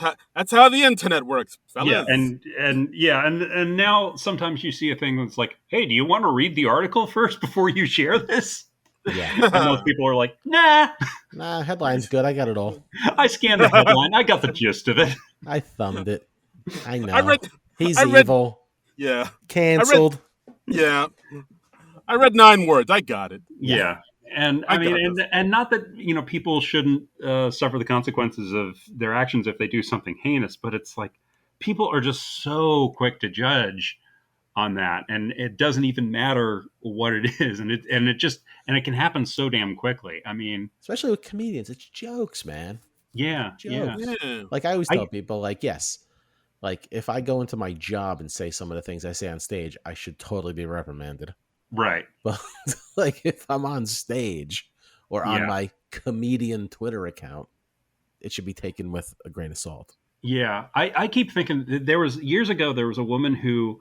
Speaker 2: how the internet works,
Speaker 1: yeah,
Speaker 2: fellas.
Speaker 1: and now sometimes you see a thing that's like, "Hey, do you want to read the article first before you share this?"
Speaker 3: Yeah.
Speaker 1: And most people are like, "Nah,
Speaker 3: Nah, headline's good. I got it all.
Speaker 1: I scanned the headline, I got the gist of it."
Speaker 3: I thumbed it. I
Speaker 2: I
Speaker 3: know.
Speaker 2: read
Speaker 3: He's
Speaker 2: I read
Speaker 3: evil.
Speaker 2: yeah. I read
Speaker 3: Canceled.
Speaker 2: yeah. I read 9 words. I got it.
Speaker 3: Yeah.
Speaker 1: Yeah, and
Speaker 2: I
Speaker 1: I mean,
Speaker 2: got this.
Speaker 1: and not that people shouldn't suffer the consequences of their actions if they do something heinous, but it's like people are just so quick to judge on that, and it doesn't even matter what it is, and it can happen so damn quickly. I mean,
Speaker 3: Especially with comedians. It's jokes, man.
Speaker 1: yeah, yeah,
Speaker 3: Jokes.
Speaker 2: Yeah.
Speaker 3: Like I always tell
Speaker 1: I
Speaker 3: people, like, yes, like if I go into my job and say some of the things I say on stage, I should totally be reprimanded.
Speaker 1: right,
Speaker 3: But like if I'm on stage or on
Speaker 1: yeah,
Speaker 3: my comedian Twitter account, it should be taken with a grain of salt.
Speaker 1: yeah. I keep thinking that there was years ago there was a woman who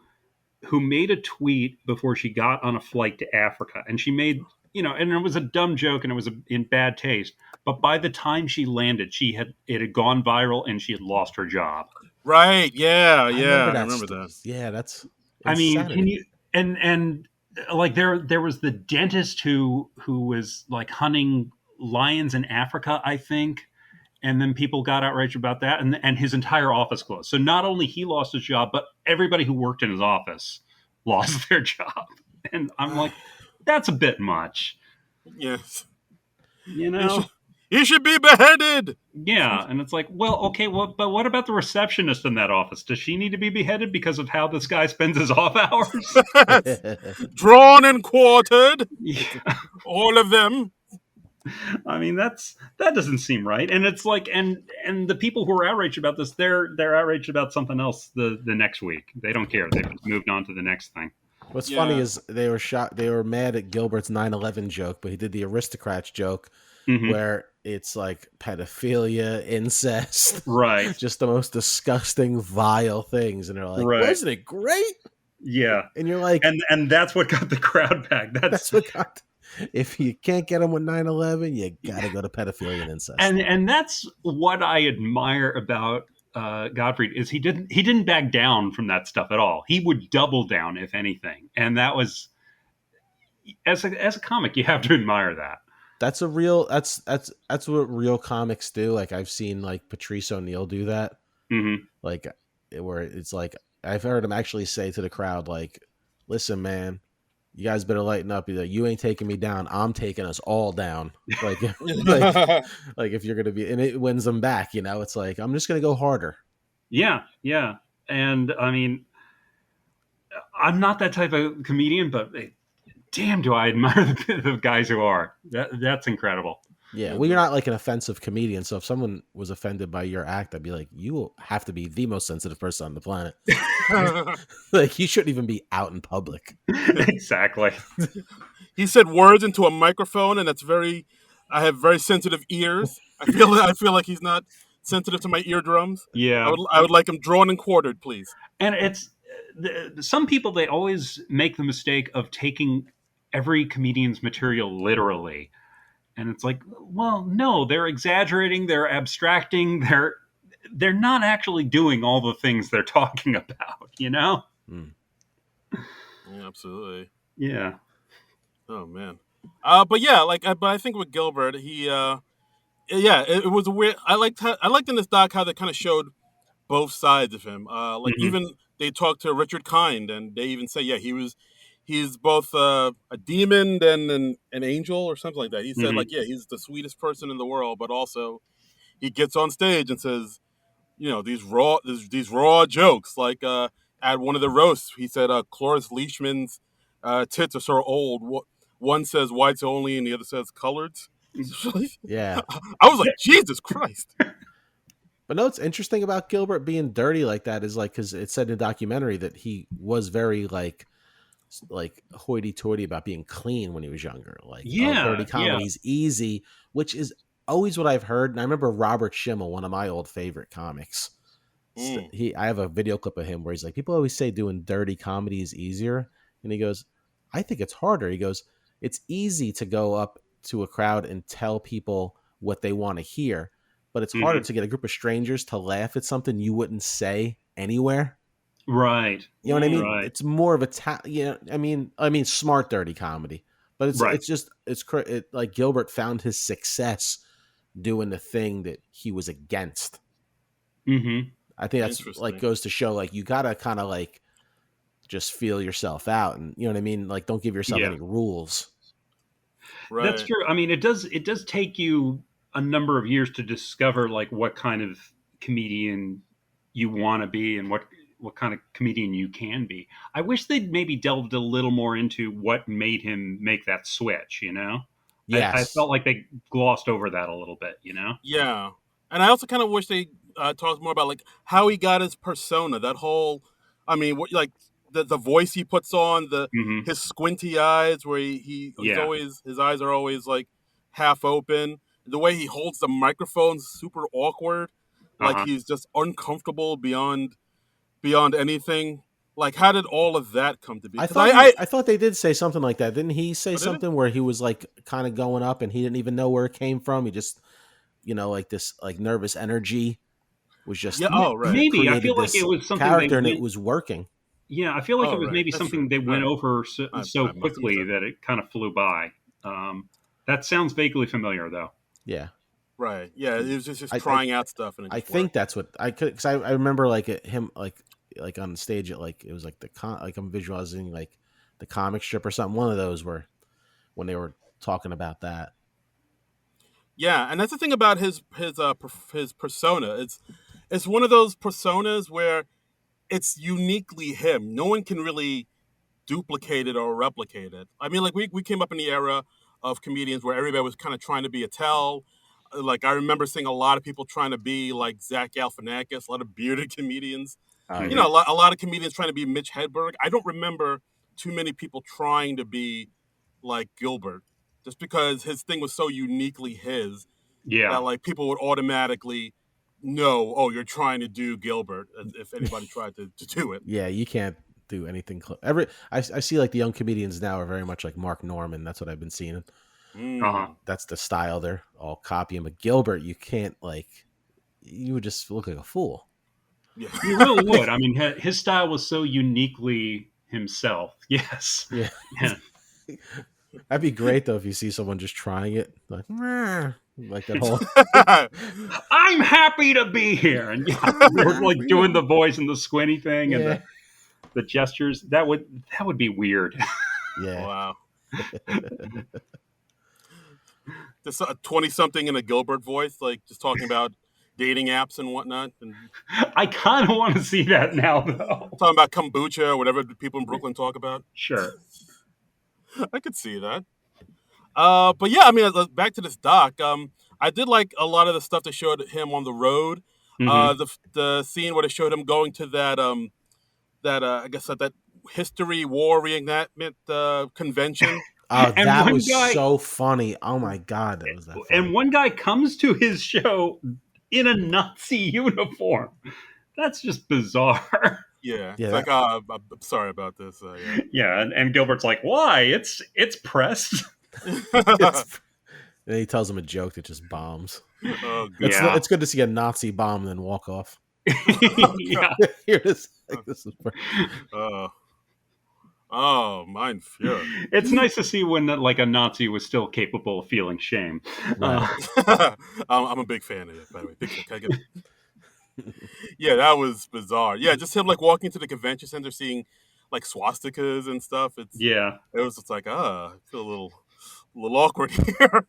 Speaker 1: made a tweet before she got on a flight to Africa. And she made, and it was a dumb joke and it was in bad taste. But by the time she landed, it had gone viral and she had lost her job.
Speaker 2: Right. Yeah.
Speaker 3: I remember
Speaker 2: Yeah. I
Speaker 3: that.
Speaker 2: remember that.
Speaker 3: Yeah, that's
Speaker 1: I mean, can
Speaker 3: insanity.
Speaker 1: you and like there was the dentist who was like hunting lions in Africa, I think. And then people got outraged about that, and his entire office closed. So not only he lost his job, but everybody who worked in his office lost their job. And I'm like, that's a bit much,
Speaker 2: Yes.
Speaker 1: you
Speaker 2: He should
Speaker 1: know?
Speaker 2: he should be beheaded.
Speaker 1: Yeah, and it's like, well, okay, well, but what about the receptionist in that office? Does she need to be beheaded because of how this guy spends his off hours?
Speaker 2: Drawn and quartered.
Speaker 1: Yeah,
Speaker 2: All of them.
Speaker 1: I mean that doesn't seem right. And it's like, and the people who are outraged about this, they're outraged about something else the next week. They don't care. They've just moved on to the next thing.
Speaker 3: What's funny
Speaker 2: Yeah.
Speaker 3: is they were mad at Gilbert's 9/11 joke, but he did the aristocrats joke
Speaker 1: Hmm.
Speaker 3: where it's like pedophilia, incest,
Speaker 1: Right.
Speaker 3: just the most disgusting, vile things. And they're like,
Speaker 1: Right.
Speaker 3: wasn't it great?
Speaker 1: Yeah.
Speaker 3: And you're like,
Speaker 1: And that's what got the crowd back.
Speaker 3: that's what got. If you can't get them with 9/11, you got to go to pedophilia and incest.
Speaker 1: And that's what I admire about Gottfried is he didn't back down from that stuff at all. He would double down if anything, and that was as a comic you have to admire that.
Speaker 3: That's a real. That's what real comics do. Like I've seen like Patrice O'Neill do that.
Speaker 1: Hmm.
Speaker 3: Like where it's like I've heard him actually say to the crowd, like, "Listen, man, you guys better lighten up. He's like, you ain't taking me down. I'm taking us all down. Like, like, like if you're gonna be, and it wins them back. You know, it's like I'm just gonna go harder.
Speaker 1: Yeah, yeah, and I mean, I'm not that type of comedian, but damn, do I admire the guys who are. That's incredible.
Speaker 3: Yeah, well, you're not like an offensive comedian. So if someone was offended by your act, I'd be like, you have to be the most sensitive person on the planet. Like, you shouldn't even be out in public.
Speaker 1: Exactly.
Speaker 2: He said words into a microphone, and that's very. I have very sensitive ears. I feel like he's not sensitive to my eardrums.
Speaker 1: Yeah,
Speaker 2: I would like him drawn and quartered, please.
Speaker 1: and it's some people they always make the mistake of taking every comedian's material literally, and it's like, well, no, they're exaggerating, they're abstracting, they're not actually doing all the things they're talking about, you know?
Speaker 3: Mm.
Speaker 2: Yeah, absolutely.
Speaker 1: Yeah.
Speaker 2: Oh man. But yeah, but I think with Gilbert, yeah, it was a weird. I liked in this doc how they kind of showed both sides of him. Like
Speaker 1: Hmm.
Speaker 2: even they talked to Richard Kind, and they even say, yeah, he's both a demon and an angel or something like that. He said,
Speaker 1: Hmm.
Speaker 2: like, yeah, he's the sweetest person in the world, but also he gets on stage and says, these raw jokes. Like at one of the roasts, he said, Cloris Leishman's tits are so old. One says whites only, and the other says coloreds.
Speaker 3: Yeah.
Speaker 2: I was like, Jesus Christ.
Speaker 3: But no, what's interesting about Gilbert being dirty like that is like, because it said in the documentary that he was very like hoity-toity about being clean when he was younger. Like, oh, dirty
Speaker 1: Yeah, yeah.
Speaker 3: comedy's easy, which is always what I've heard. And I remember Robert Schimmel, one of my old favorite comics.
Speaker 2: Mm.
Speaker 3: I have a video clip of him where he's like, people always say doing dirty comedy is easier, and he goes, I think it's harder. He goes, it's easy to go up to a crowd and tell people what they want to hear, but it's harder
Speaker 1: Hmm.
Speaker 3: to get a group of strangers to laugh at something you wouldn't say anywhere.
Speaker 1: Right,
Speaker 3: You know what I mean?
Speaker 1: right,
Speaker 3: It's more of a I mean smart dirty comedy, but
Speaker 1: right.
Speaker 3: it's like Gilbert found his success doing the thing that he was against.
Speaker 1: Hmm.
Speaker 3: I think that's like
Speaker 2: Interesting.
Speaker 3: goes to show like you gotta kind of like just feel yourself out, and you know what I mean. Like don't give yourself
Speaker 1: Yeah.
Speaker 3: any rules.
Speaker 1: That's
Speaker 2: Right.
Speaker 1: true. I mean, it does take you a number of years to discover like what kind of comedian you want to be and what kind of comedian you can be. I wish they'd maybe delved a little more into what made him make that switch, you know? I
Speaker 3: Yes,
Speaker 1: felt like they glossed over that a little bit, you know?
Speaker 2: Yeah. And I also kind of wish they talked more about like how he got his persona. That whole, I mean, like the voice he puts on, the
Speaker 1: Hmm.
Speaker 2: his squinty eyes, where he's
Speaker 1: Yeah.
Speaker 2: always his eyes are always like half open. The way he holds the microphone, super awkward,
Speaker 1: Uh
Speaker 2: like
Speaker 1: huh.
Speaker 2: he's just uncomfortable beyond anything. Like, how did all of that come to be?
Speaker 3: I
Speaker 2: Because
Speaker 3: thought
Speaker 2: I
Speaker 3: they did say something like that. Didn't he say
Speaker 2: oh, did it?
Speaker 3: something where he was like kind of going up and he didn't even know where it came from? He just like this like nervous energy was just
Speaker 2: Yeah. Oh, right.
Speaker 1: Maybe I
Speaker 3: created
Speaker 1: feel like it
Speaker 3: this
Speaker 1: was something they
Speaker 3: character and it
Speaker 1: went.
Speaker 3: was working.
Speaker 1: Yeah, I feel like
Speaker 2: Oh,
Speaker 1: it was
Speaker 2: right.
Speaker 1: maybe
Speaker 2: That's true.
Speaker 1: something they
Speaker 2: All
Speaker 1: went
Speaker 2: right.
Speaker 1: over so
Speaker 2: I must have missed
Speaker 1: quickly
Speaker 2: that.
Speaker 1: that it kind of flew by. That sounds vaguely familiar, though.
Speaker 3: Yeah.
Speaker 2: Right. Yeah. It was just
Speaker 3: I
Speaker 2: trying out stuff and it
Speaker 3: I
Speaker 2: just
Speaker 3: think
Speaker 2: worked.
Speaker 3: that's what I could because I remember like him like on stage at like it was like like I'm visualizing like the comic strip or something. One of those where when they were talking about that.
Speaker 2: Yeah, and that's the thing about his persona. It's one of those personas where it's uniquely him. No one can really duplicate it or replicate it. I mean, like we came up in the era of comedians where everybody was kind of trying to be a tell. Like I remember seeing a lot of people trying to be like Zach Galifianakis, a lot of bearded comedians.
Speaker 3: Oh
Speaker 2: You
Speaker 3: yeah.
Speaker 2: know, a lot of comedians trying to be Mitch Hedberg. I don't remember too many people trying to be like Gilbert, just because his thing was so uniquely his.
Speaker 1: Yeah.
Speaker 2: that like people would automatically know, oh, you're trying to do Gilbert if anybody tried to do it.
Speaker 3: Yeah, you can't do anything close. I see like the young comedians now are very much like Mark Norman. That's what I've been seeing.
Speaker 1: Uh-huh.
Speaker 2: Mm.
Speaker 3: That's the style they're all copying. But Gilbert, you can't like. You would just look like a fool.
Speaker 2: Yeah.
Speaker 1: You really would. I mean, his style was so uniquely himself. Yes.
Speaker 3: Yeah.
Speaker 1: Yeah.
Speaker 3: That'd be great though if you see someone just trying it, like that whole.
Speaker 1: I'm happy to be here, and yeah, we're like doing the voice and the squinty thing and
Speaker 3: Yeah,
Speaker 1: the gestures. That would be weird.
Speaker 3: yeah.
Speaker 2: Wow. Just a 20-something in a Gilbert voice, like just talking about dating apps and whatnot, and
Speaker 1: I kind of want to see that now, though.
Speaker 2: talking about kombucha or whatever the people in Brooklyn talk about.
Speaker 1: Sure.
Speaker 2: I could see that. But yeah, I mean, back to this doc. I did like a lot of the stuff that showed him on the road.
Speaker 1: Hmm.
Speaker 2: The scene where they showed him going to that I guess that history war reenactment convention.
Speaker 3: Oh,
Speaker 1: And
Speaker 3: that
Speaker 1: one
Speaker 3: was
Speaker 1: guy,
Speaker 3: so funny. Oh my god, that was that
Speaker 1: and
Speaker 3: funny.
Speaker 1: one guy comes to his show in a Nazi uniform. That's just bizarre.
Speaker 2: Yeah,
Speaker 3: Yeah,
Speaker 2: it's like,
Speaker 3: that,
Speaker 2: I'm sorry about this.
Speaker 1: Yeah, and Gilbert's like, "Why? It's pressed."
Speaker 2: Yeah.
Speaker 3: it's. And he tells him a joke that just bombs.
Speaker 2: Oh
Speaker 1: Yeah.
Speaker 3: It's good to see a Nazi bomb and then walk off.
Speaker 2: god.
Speaker 1: Yeah.
Speaker 3: Here it is. Like this is.
Speaker 2: Uh, oh, mein Führer.
Speaker 1: It's nice to see when like a Nazi was still capable of feeling shame.
Speaker 3: Right.
Speaker 2: I'm a big fan of it, by the way. Big fan. Can I get Yeah, that was bizarre. Yeah, just him like walking to the convention center, seeing like swastikas and stuff.
Speaker 1: Yeah.
Speaker 2: It was just like, I feel a little awkward here.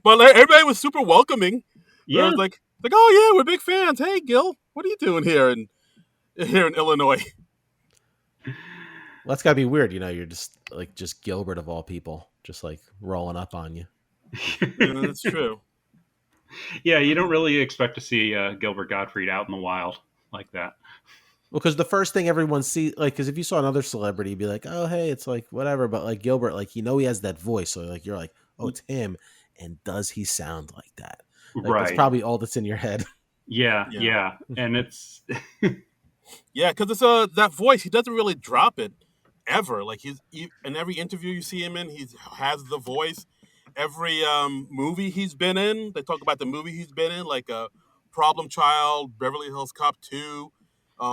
Speaker 2: But like, everybody was super welcoming. It
Speaker 1: Yeah.
Speaker 2: was like, oh yeah, we're big fans. Hey, Gil, what are you doing here in Illinois?
Speaker 3: Well, that's gotta be weird. You're just Gilbert of all people, just like rolling up on you.
Speaker 2: Yeah, that's true.
Speaker 1: Yeah, you don't really expect to see Gilbert Gottfried out in the wild like that.
Speaker 3: Well, because the first thing everyone sees, like, because if you saw another celebrity, you'd be like, oh, hey, it's like whatever. But like Gilbert, like, he has that voice. So like, you're like, oh, it's him. And does he sound like that? Like, that's
Speaker 1: Right.
Speaker 3: probably all that's in your head.
Speaker 1: Yeah,
Speaker 2: Yeah.
Speaker 1: yeah. And it's
Speaker 2: Yeah, because it's that voice. He doesn't really drop it ever. Like in every interview you see him in, he has the voice. Every movie he's been in, they talk about the movie he's been in, like Problem Child, Beverly Hills Cop 2,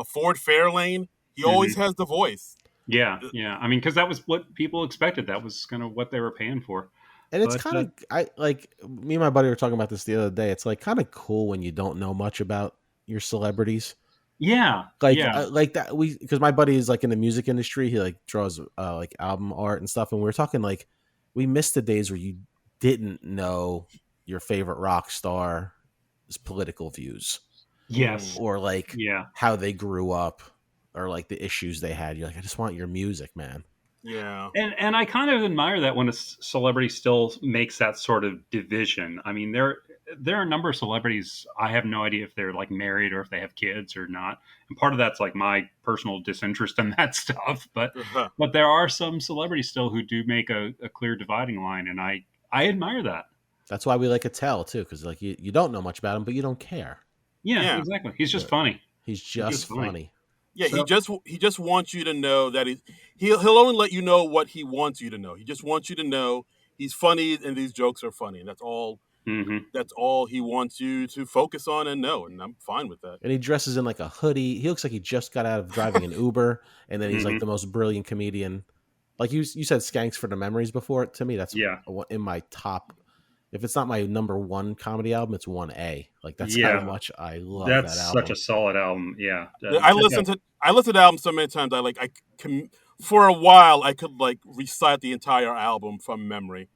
Speaker 2: Ford Fairlane. He always
Speaker 1: Mhm.
Speaker 2: has the voice.
Speaker 1: Yeah, yeah. I mean, because that was what people expected. That was kind of what they were paying for.
Speaker 3: And it's
Speaker 1: But
Speaker 3: kind of, I like, me and my buddy were talking about this the other day. It's like kind of cool when you don't know much about your celebrities.
Speaker 1: yeah,
Speaker 3: Like,
Speaker 1: yeah,
Speaker 3: like that, because my buddy is like in the music industry. He like draws like album art and stuff. And we were talking like, we missed the days where you didn't know your favorite rock star's political views
Speaker 2: Mm.
Speaker 1: yes,
Speaker 3: or like
Speaker 1: yeah.
Speaker 3: how they grew up or like the issues they had. You're like, I just want your music, man.
Speaker 2: Yeah.
Speaker 1: And I kind of admire that when a celebrity still makes that sort of division. I mean, there are a number of celebrities I have no idea if they're like married or if they have kids or not. And part of that's like my personal disinterest in that stuff. But there are some celebrities still who do make a clear dividing line, and I admire that.
Speaker 3: That's why we like Attell too, because like you don't know much about him, but you don't care.
Speaker 1: Yeah,
Speaker 2: Yeah.
Speaker 1: exactly. He's just
Speaker 3: Yeah.
Speaker 1: funny.
Speaker 3: He's
Speaker 1: He's
Speaker 3: just funny.
Speaker 2: Yeah,
Speaker 1: So
Speaker 2: he just wants you to know that he'll only let you know what he wants you to know. He just wants you to know he's funny and these jokes are funny, and that's all.
Speaker 1: mhm.
Speaker 2: That's all he wants you to focus on and know, and I'm fine with that.
Speaker 3: And he dresses in like a hoodie. He looks like he just got out of driving an Uber, and then he's like
Speaker 1: Mhm.
Speaker 3: the most brilliant comedian. Like you said, Skanks for the Memories before. To me, that's
Speaker 1: Yeah,
Speaker 3: in my top. If it's not my number one comedy album, it's 1A. Like that's how
Speaker 1: yeah.
Speaker 3: much I love that
Speaker 1: That's such
Speaker 3: album.
Speaker 1: a solid album. Yeah.
Speaker 2: I listened to the album so many times. I can, for a while I could like recite the entire album from memory.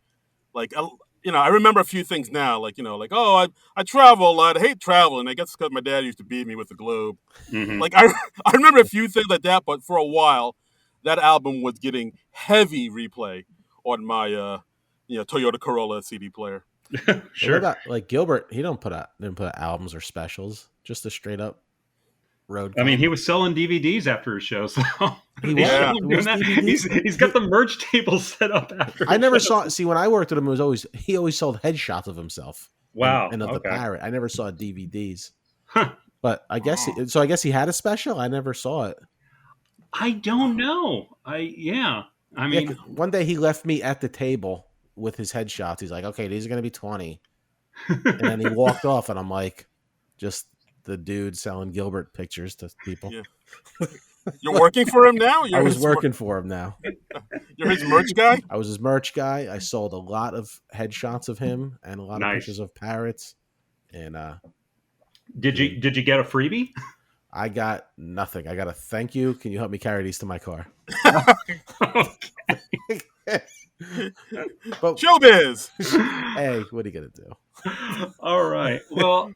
Speaker 2: Like I remember a few things now. Like like, oh, I travel a lot. I hate traveling. I guess because my dad used to beat me with the globe.
Speaker 1: Mhm.
Speaker 2: Like I remember a few things like that. But for a while, that album was getting heavy replay on my Toyota Corolla CD player.
Speaker 3: But what
Speaker 1: Sure.
Speaker 3: about like Gilbert? He didn't put out albums or specials. Just a straight up. road
Speaker 1: I mean, he
Speaker 3: comic.
Speaker 1: was selling DVDs after his show, so
Speaker 3: He
Speaker 1: they show
Speaker 3: was.
Speaker 2: Yeah.
Speaker 1: him
Speaker 3: It
Speaker 1: doing
Speaker 3: was
Speaker 1: that.
Speaker 3: DVDs.
Speaker 1: He's got
Speaker 3: He,
Speaker 1: the merch table set up after
Speaker 3: I
Speaker 1: his
Speaker 3: never
Speaker 1: shows.
Speaker 3: saw. See, when I worked with him, it was always he always sold headshots of himself
Speaker 1: Wow.
Speaker 3: and of the
Speaker 1: Okay.
Speaker 3: parrot. I never saw DVDs.
Speaker 1: Huh.
Speaker 3: But I guess
Speaker 1: Oh.
Speaker 3: so. I guess he had a special. I never saw it.
Speaker 1: I don't know. Yeah. I
Speaker 3: Yeah,
Speaker 1: mean,
Speaker 3: one day he left me at the table with his headshots. He's like, "Okay, these are gonna be 20," and then he walked off, and I'm like, just the dude selling Gilbert pictures to people.
Speaker 2: Yeah. You're working for him now.
Speaker 3: I was working for him now.
Speaker 2: You're his merch guy.
Speaker 3: I was his merch guy. I sold a lot of headshots of him and a lot of pictures
Speaker 1: nice.
Speaker 3: of parrots. And
Speaker 1: Did
Speaker 3: he,
Speaker 1: you get a freebie?
Speaker 3: I got nothing. I got a thank you. Can you help me carry these to my car? But
Speaker 2: Showbiz.
Speaker 3: hey, what are you gonna do?
Speaker 1: All right. Well,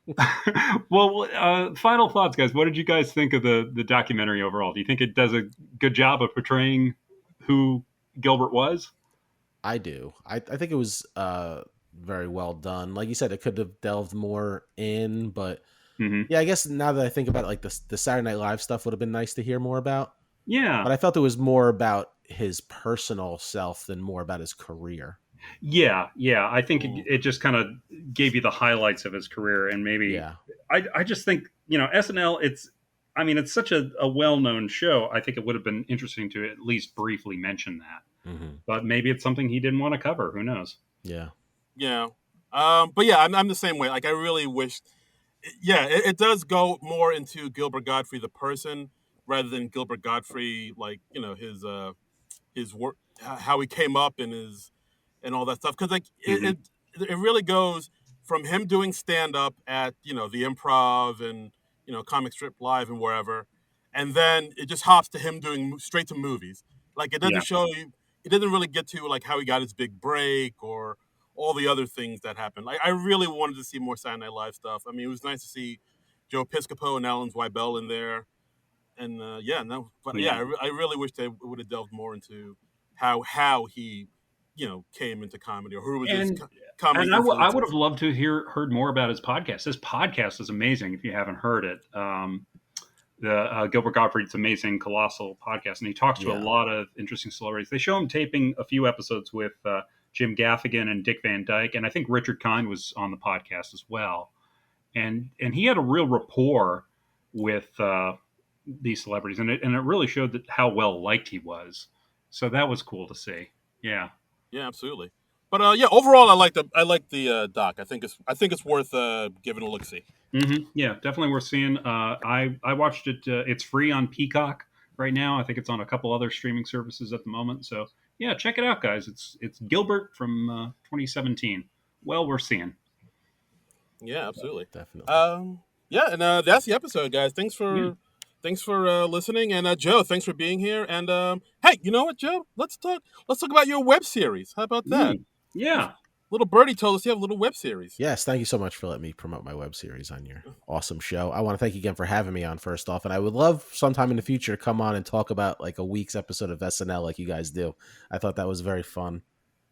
Speaker 1: final thoughts, guys. What did you guys think of the documentary overall? Do you think it does a good job of portraying who Gilbert was?
Speaker 3: I do. I think it was very well done. Like you said, it could have delved more in, but
Speaker 1: Hmm.
Speaker 3: yeah, I guess now that I think about it, like the Saturday Night Live stuff would have been nice to hear more about.
Speaker 1: Yeah.
Speaker 3: But I felt it was more about his personal self than more about his career.
Speaker 1: Yeah. I think
Speaker 2: Mm.
Speaker 1: it just kind of gave you the highlights of his career, and maybe
Speaker 3: Yeah.
Speaker 1: I just think SNL. I mean, it's such a well known show. I think it would have been interesting to at least briefly mention that,
Speaker 3: Hmm.
Speaker 1: but maybe it's something he didn't want to cover. Who knows?
Speaker 3: Yeah.
Speaker 2: Yeah. But yeah, I'm the same way. Like, I really wish. Yeah, it does go more into Gilbert Godfrey the person rather than Gilbert Godfrey, like, his work, how he came up and his and all that stuff. Because like
Speaker 1: Hmm.
Speaker 2: it really goes from him doing stand up at the Improv and Comic Strip Live and wherever, and then it just hops to him doing straight to movies. Like, it doesn't
Speaker 1: Yeah.
Speaker 2: show you. It doesn't really get to like how he got his big break or all the other things that happened. Like, I really wanted to see more Saturday Night Live stuff. I mean, it was nice to see Joe Piscopo and Alan Zweibel in there, and yeah, no, but yeah,
Speaker 1: Yeah.
Speaker 2: I really wish they would have delved more into how he came into comedy, or who was his
Speaker 1: And
Speaker 2: comedy
Speaker 1: I would have
Speaker 2: influences.
Speaker 1: loved to heard more about his podcast. His podcast is amazing. If you haven't heard it, the Gilbert Gottfried's amazing colossal podcast, and he talks to a
Speaker 3: Yeah.
Speaker 1: lot of interesting celebrities. They show him taping a few episodes with Jim Gaffigan and Dick Van Dyke, and I think Richard Kind was on the podcast as well. And he had a real rapport with these celebrities, and it really showed that how well liked he was. So that was cool to see. Yeah.
Speaker 2: Yeah, absolutely. But yeah, overall, I like the doc. I think it's worth giving a look see.
Speaker 1: Yeah, definitely worth seeing. I watched it. It's free on Peacock right now. I think it's on a couple other streaming services at the moment. So yeah, check it out, guys. It's Gilbert from 2017. Well worth seeing.
Speaker 2: Yeah, absolutely.
Speaker 3: Definitely.
Speaker 2: Yeah, and that's the episode, guys. Thanks
Speaker 1: Yeah.
Speaker 2: for listening, and Joe, thanks for being here. And hey, you know what, Joe? Let's talk about your web series. How about that?
Speaker 1: Yeah.
Speaker 2: Little Birdie told us you have a little web series.
Speaker 3: Yes, thank you so much for letting me promote my web series on your awesome show. I want to thank you again for having me on first off, and I would love sometime in the future to come on and talk about like a week's episode of SNL like you guys do. I thought that was very fun.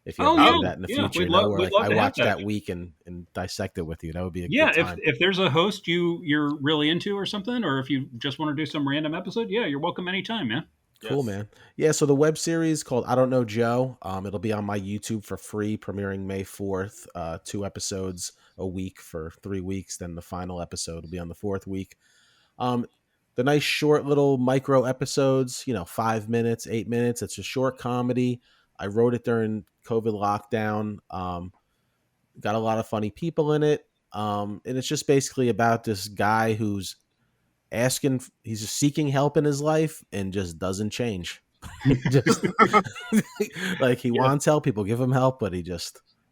Speaker 3: If you
Speaker 1: Oh
Speaker 3: ever
Speaker 1: yeah.
Speaker 3: do that in the
Speaker 1: Yeah.
Speaker 3: future, you know, where
Speaker 1: We'd
Speaker 3: like
Speaker 1: love
Speaker 3: I
Speaker 1: to have
Speaker 3: watch
Speaker 1: that.
Speaker 3: that week and dissect it with you, that would be a
Speaker 1: Yeah.
Speaker 3: good
Speaker 1: If
Speaker 3: time.
Speaker 1: if there's a host you're really into or something, or if you just want to do some random episode, yeah, you're welcome anytime, man.
Speaker 3: Cool,
Speaker 2: Yes.
Speaker 3: man. Yeah, so the web series called I Don't Know Joe. It'll be on my YouTube for free, premiering May 4th. 2 episodes a week for 3 weeks. Then the final episode will be on the fourth week. Um, the nice short little micro episodes, 5 minutes, 8 minutes. It's a short comedy. I wrote it during COVID lockdown. Got a lot of funny people in it. And it's just basically about this guy who's he's just seeking help in his life and just doesn't change. Just like he
Speaker 1: Yeah.
Speaker 3: wants help, people give him help, but he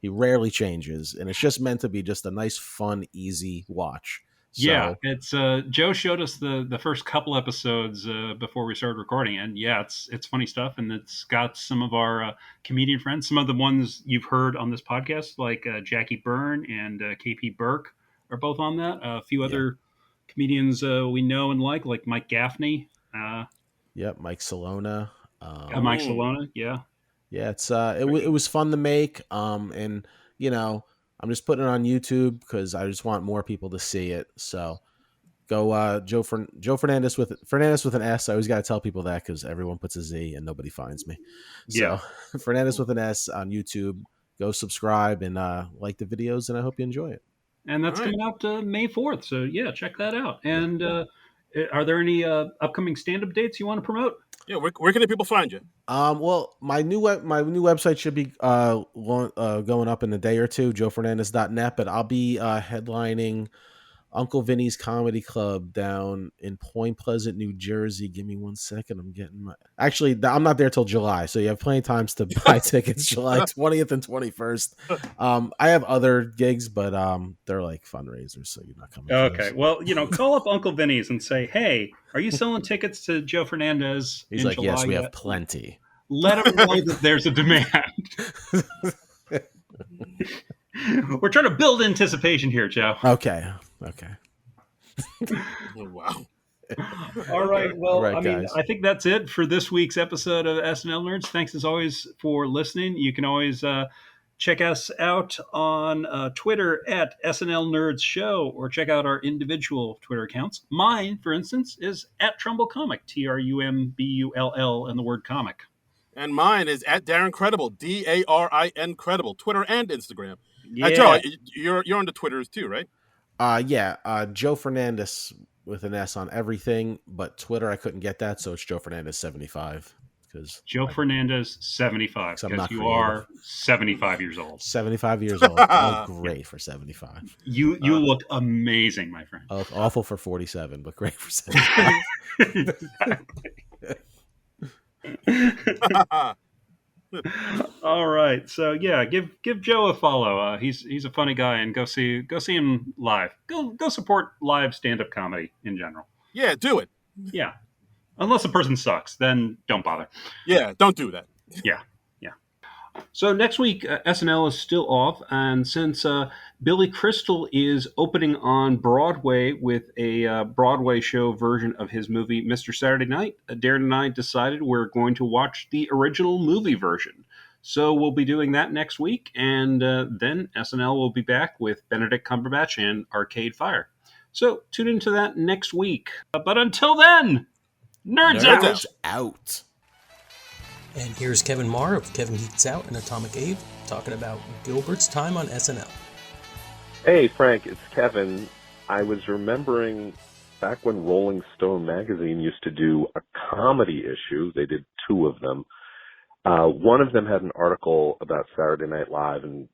Speaker 3: rarely changes. And it's just meant to be just a nice, fun, easy watch.
Speaker 1: Yeah,
Speaker 3: So
Speaker 1: it's Joe showed us the first couple episodes before we started recording, and yeah, it's funny stuff, and it's got some of our comedian friends, some of the ones you've heard on this podcast, like Jackie Byrne and KP Burke are both on that. A few
Speaker 3: yeah.
Speaker 1: other comedians we know and like Mike Gaffney,
Speaker 3: Yep, Mike Salona.
Speaker 1: Mike
Speaker 2: Mm.
Speaker 1: Salona, yeah.
Speaker 3: Yeah, it was fun to make. And I'm just putting it on YouTube because I just want more people to see it. So Go Joe Fernandez with an S. I always got to tell people that because everyone puts a Z and nobody finds me.
Speaker 1: Yeah.
Speaker 3: So Fernandez with an S on YouTube. Go subscribe and like the videos, and I hope you enjoy it.
Speaker 1: And that's
Speaker 2: All right.
Speaker 1: coming out May 4th. So, yeah, check that out.
Speaker 3: Yeah.
Speaker 1: And are there any upcoming stand-up dates you want to promote?
Speaker 2: Yeah, where can the people find you?
Speaker 3: Well, my new website should be going up in a day or two, joefernandez.net, but I'll be headlining Uncle Vinny's Comedy Club down in Point Pleasant, New Jersey. Give me 1 second. Actually, I'm not there till July, so you have plenty of times to buy tickets. July 20th and 21st. I have other gigs, but they're like fundraisers, so you're not coming to
Speaker 1: Okay.
Speaker 3: those.
Speaker 1: Well, call up Uncle Vinny's and say, hey, are you selling tickets to Joe Fernandez
Speaker 3: He's
Speaker 1: in
Speaker 3: like, yes,
Speaker 1: July
Speaker 3: we have
Speaker 1: yet?
Speaker 3: plenty.
Speaker 1: Let him know that there's a demand. We're trying to build anticipation here, Joe.
Speaker 3: Okay.
Speaker 2: Wow.
Speaker 1: All right.
Speaker 3: All
Speaker 1: Well,
Speaker 3: right, guys.
Speaker 1: I think that's it for this week's episode of SNL Nerds. Thanks as always for listening. You can always check us out on Twitter at SNL Nerds Show, or check out our individual Twitter accounts. Mine, for instance, is at Trumbull Comic, TRUMBULL, and the word comic.
Speaker 2: And mine is at Darren Credible, DARIN Credible, Twitter and Instagram.
Speaker 1: Yeah.
Speaker 2: Joe, you're on the Twitters too, right?
Speaker 3: Joe Fernandez with an S on everything, but Twitter I couldn't get that, so it's Joe Fernandez 75 because
Speaker 1: Joe Fernandez 75
Speaker 3: 'cause I'm
Speaker 1: because
Speaker 3: not
Speaker 1: you
Speaker 3: creative.
Speaker 1: are 75 years old.
Speaker 3: 75 years old. I look great for 75.
Speaker 1: You look amazing, my friend.
Speaker 3: I look awful for 47, but great for 75.
Speaker 1: All right, so yeah, give Joe a follow. He's a funny guy, and go see him live. Go support live stand-up comedy in general.
Speaker 2: Yeah, do it.
Speaker 1: Yeah, unless the person sucks, then don't bother.
Speaker 2: Yeah, don't do that.
Speaker 1: Yeah. So next week, SNL is still off, and since Billy Crystal is opening on Broadway with a Broadway show version of his movie Mr. Saturday Night, Darren and I decided we're going to watch the original movie version. So we'll be doing that next week, and then SNL will be back with Benedict Cumberbatch and Arcade Fire. So tune into that next week. But until then, nerds
Speaker 3: out.
Speaker 4: And here's Kevin Marr of Kevin Geeks Out and Atomic Abe talking about Gilbert's time on SNL.
Speaker 5: Hey, Frank, it's Kevin. I was remembering back when Rolling Stone magazine used to do a comedy issue. They did 2 of them. One of them had an article about Saturday Night Live, and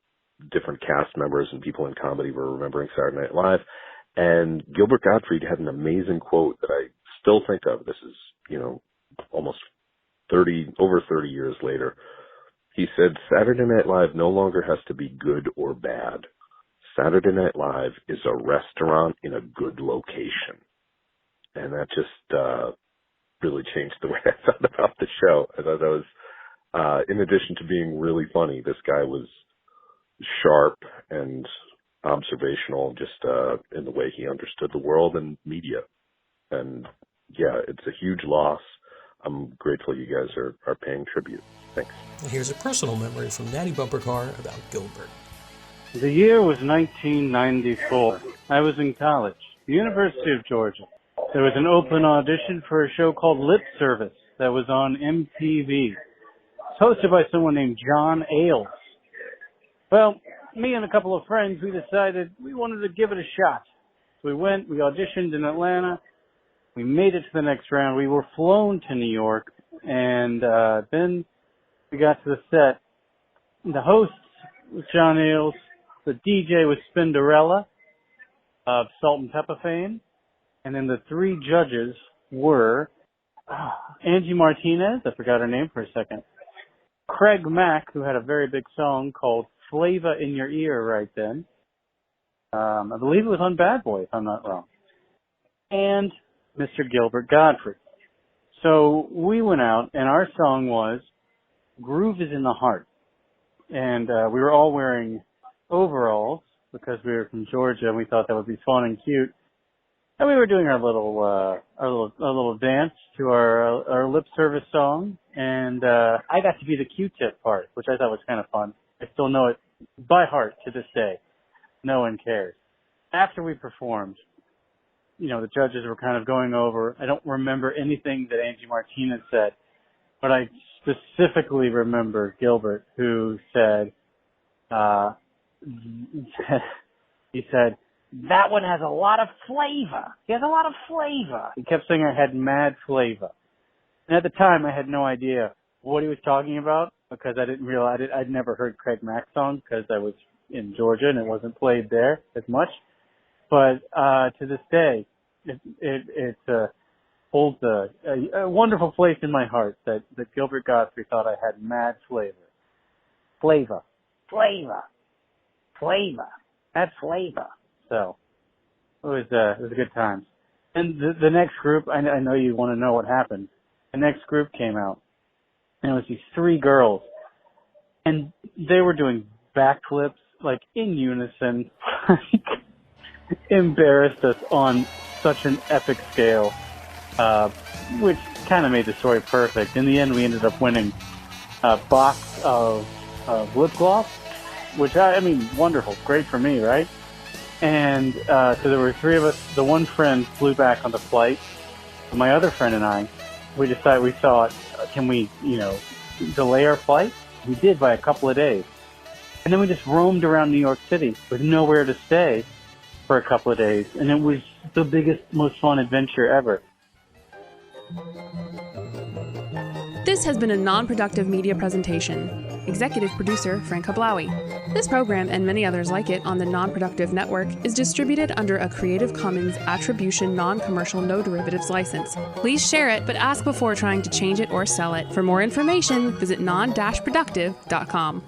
Speaker 5: different cast members and people in comedy were remembering Saturday Night Live. And Gilbert Gottfried had an amazing quote that I still think of. This is, almost over 30 years later. He said, Saturday Night Live no longer has to be good or bad. Saturday Night Live is a restaurant in a good location. And that just really changed the way I thought about the show. I thought that was, in addition to being really funny, this guy was sharp and observational just in the way he understood the world and media. And yeah, it's a huge loss. I'm grateful you guys are paying tribute. Thanks.
Speaker 4: And here's a personal memory from Natty Bumper Car about Gilbert.
Speaker 6: The year was 1994. I was in college, the University of Georgia. There was an open audition for a show called Lip Service that was on MTV. It's hosted by someone named John Ailes. Well, me and a couple of friends, we decided we wanted to give it a shot. So we auditioned in Atlanta. We made it to the next round. We were flown to New York, and then we got to the set. The host was John Ailes. The DJ was Spinderella of Salt and Pepper fame. And then the 3 judges were Angie Martinez, I forgot her name for a second, Craig Mack, who had a very big song called Flavor in Your Ear right then. I believe it was on Bad Boy, if I'm not wrong. And Mr. Gilbert Gottfried. So we went out, and our song was Groove is in the Heart. And we were all wearing overalls because we were from Georgia, and we thought that would be fun and cute. And we were doing our little dance to our lip service song, and I got to be the Q-tip part, which I thought was kind of fun. I still know it by heart to this day. No one cares. After we performed, the judges were kind of going over. I don't remember anything that Angie Martinez said, but I specifically remember Gilbert, who said, he said, that one has a lot of flavor. He has a lot of flavor. He kept saying I had mad flavor. And at the time, I had no idea what he was talking about because I didn't realize it. I'd never heard Craig Mack's song because I was in Georgia and it wasn't played there as much. But to this day, it holds a wonderful place in my heart that Gilbert Gottfried thought I had mad flavor. Flavor. That's flavor. So it was a good time. And the next group, I know you want to know what happened. The next group came out, and it was these 3 girls, and they were doing backflips like in unison, embarrassed us on such an epic scale, which kind of made the story perfect. In the end, we ended up winning a box of lip gloss, which I mean, wonderful, great for me, right? And so there were 3 of us. The one friend flew back on the flight. My other friend and I, we thought, can we, delay our flight? We did by a couple of days. And then we just roamed around New York City with nowhere to stay for a couple of days. And it was the biggest, most fun adventure ever.
Speaker 7: This has been a non-productive media presentation. Executive producer Frank Hablawi. This program and many others like it on the Non-Productive Network is distributed under a Creative Commons Attribution Non-Commercial No Derivatives license. Please share it, but ask before trying to change it or sell it. For more information, visit non-productive.com.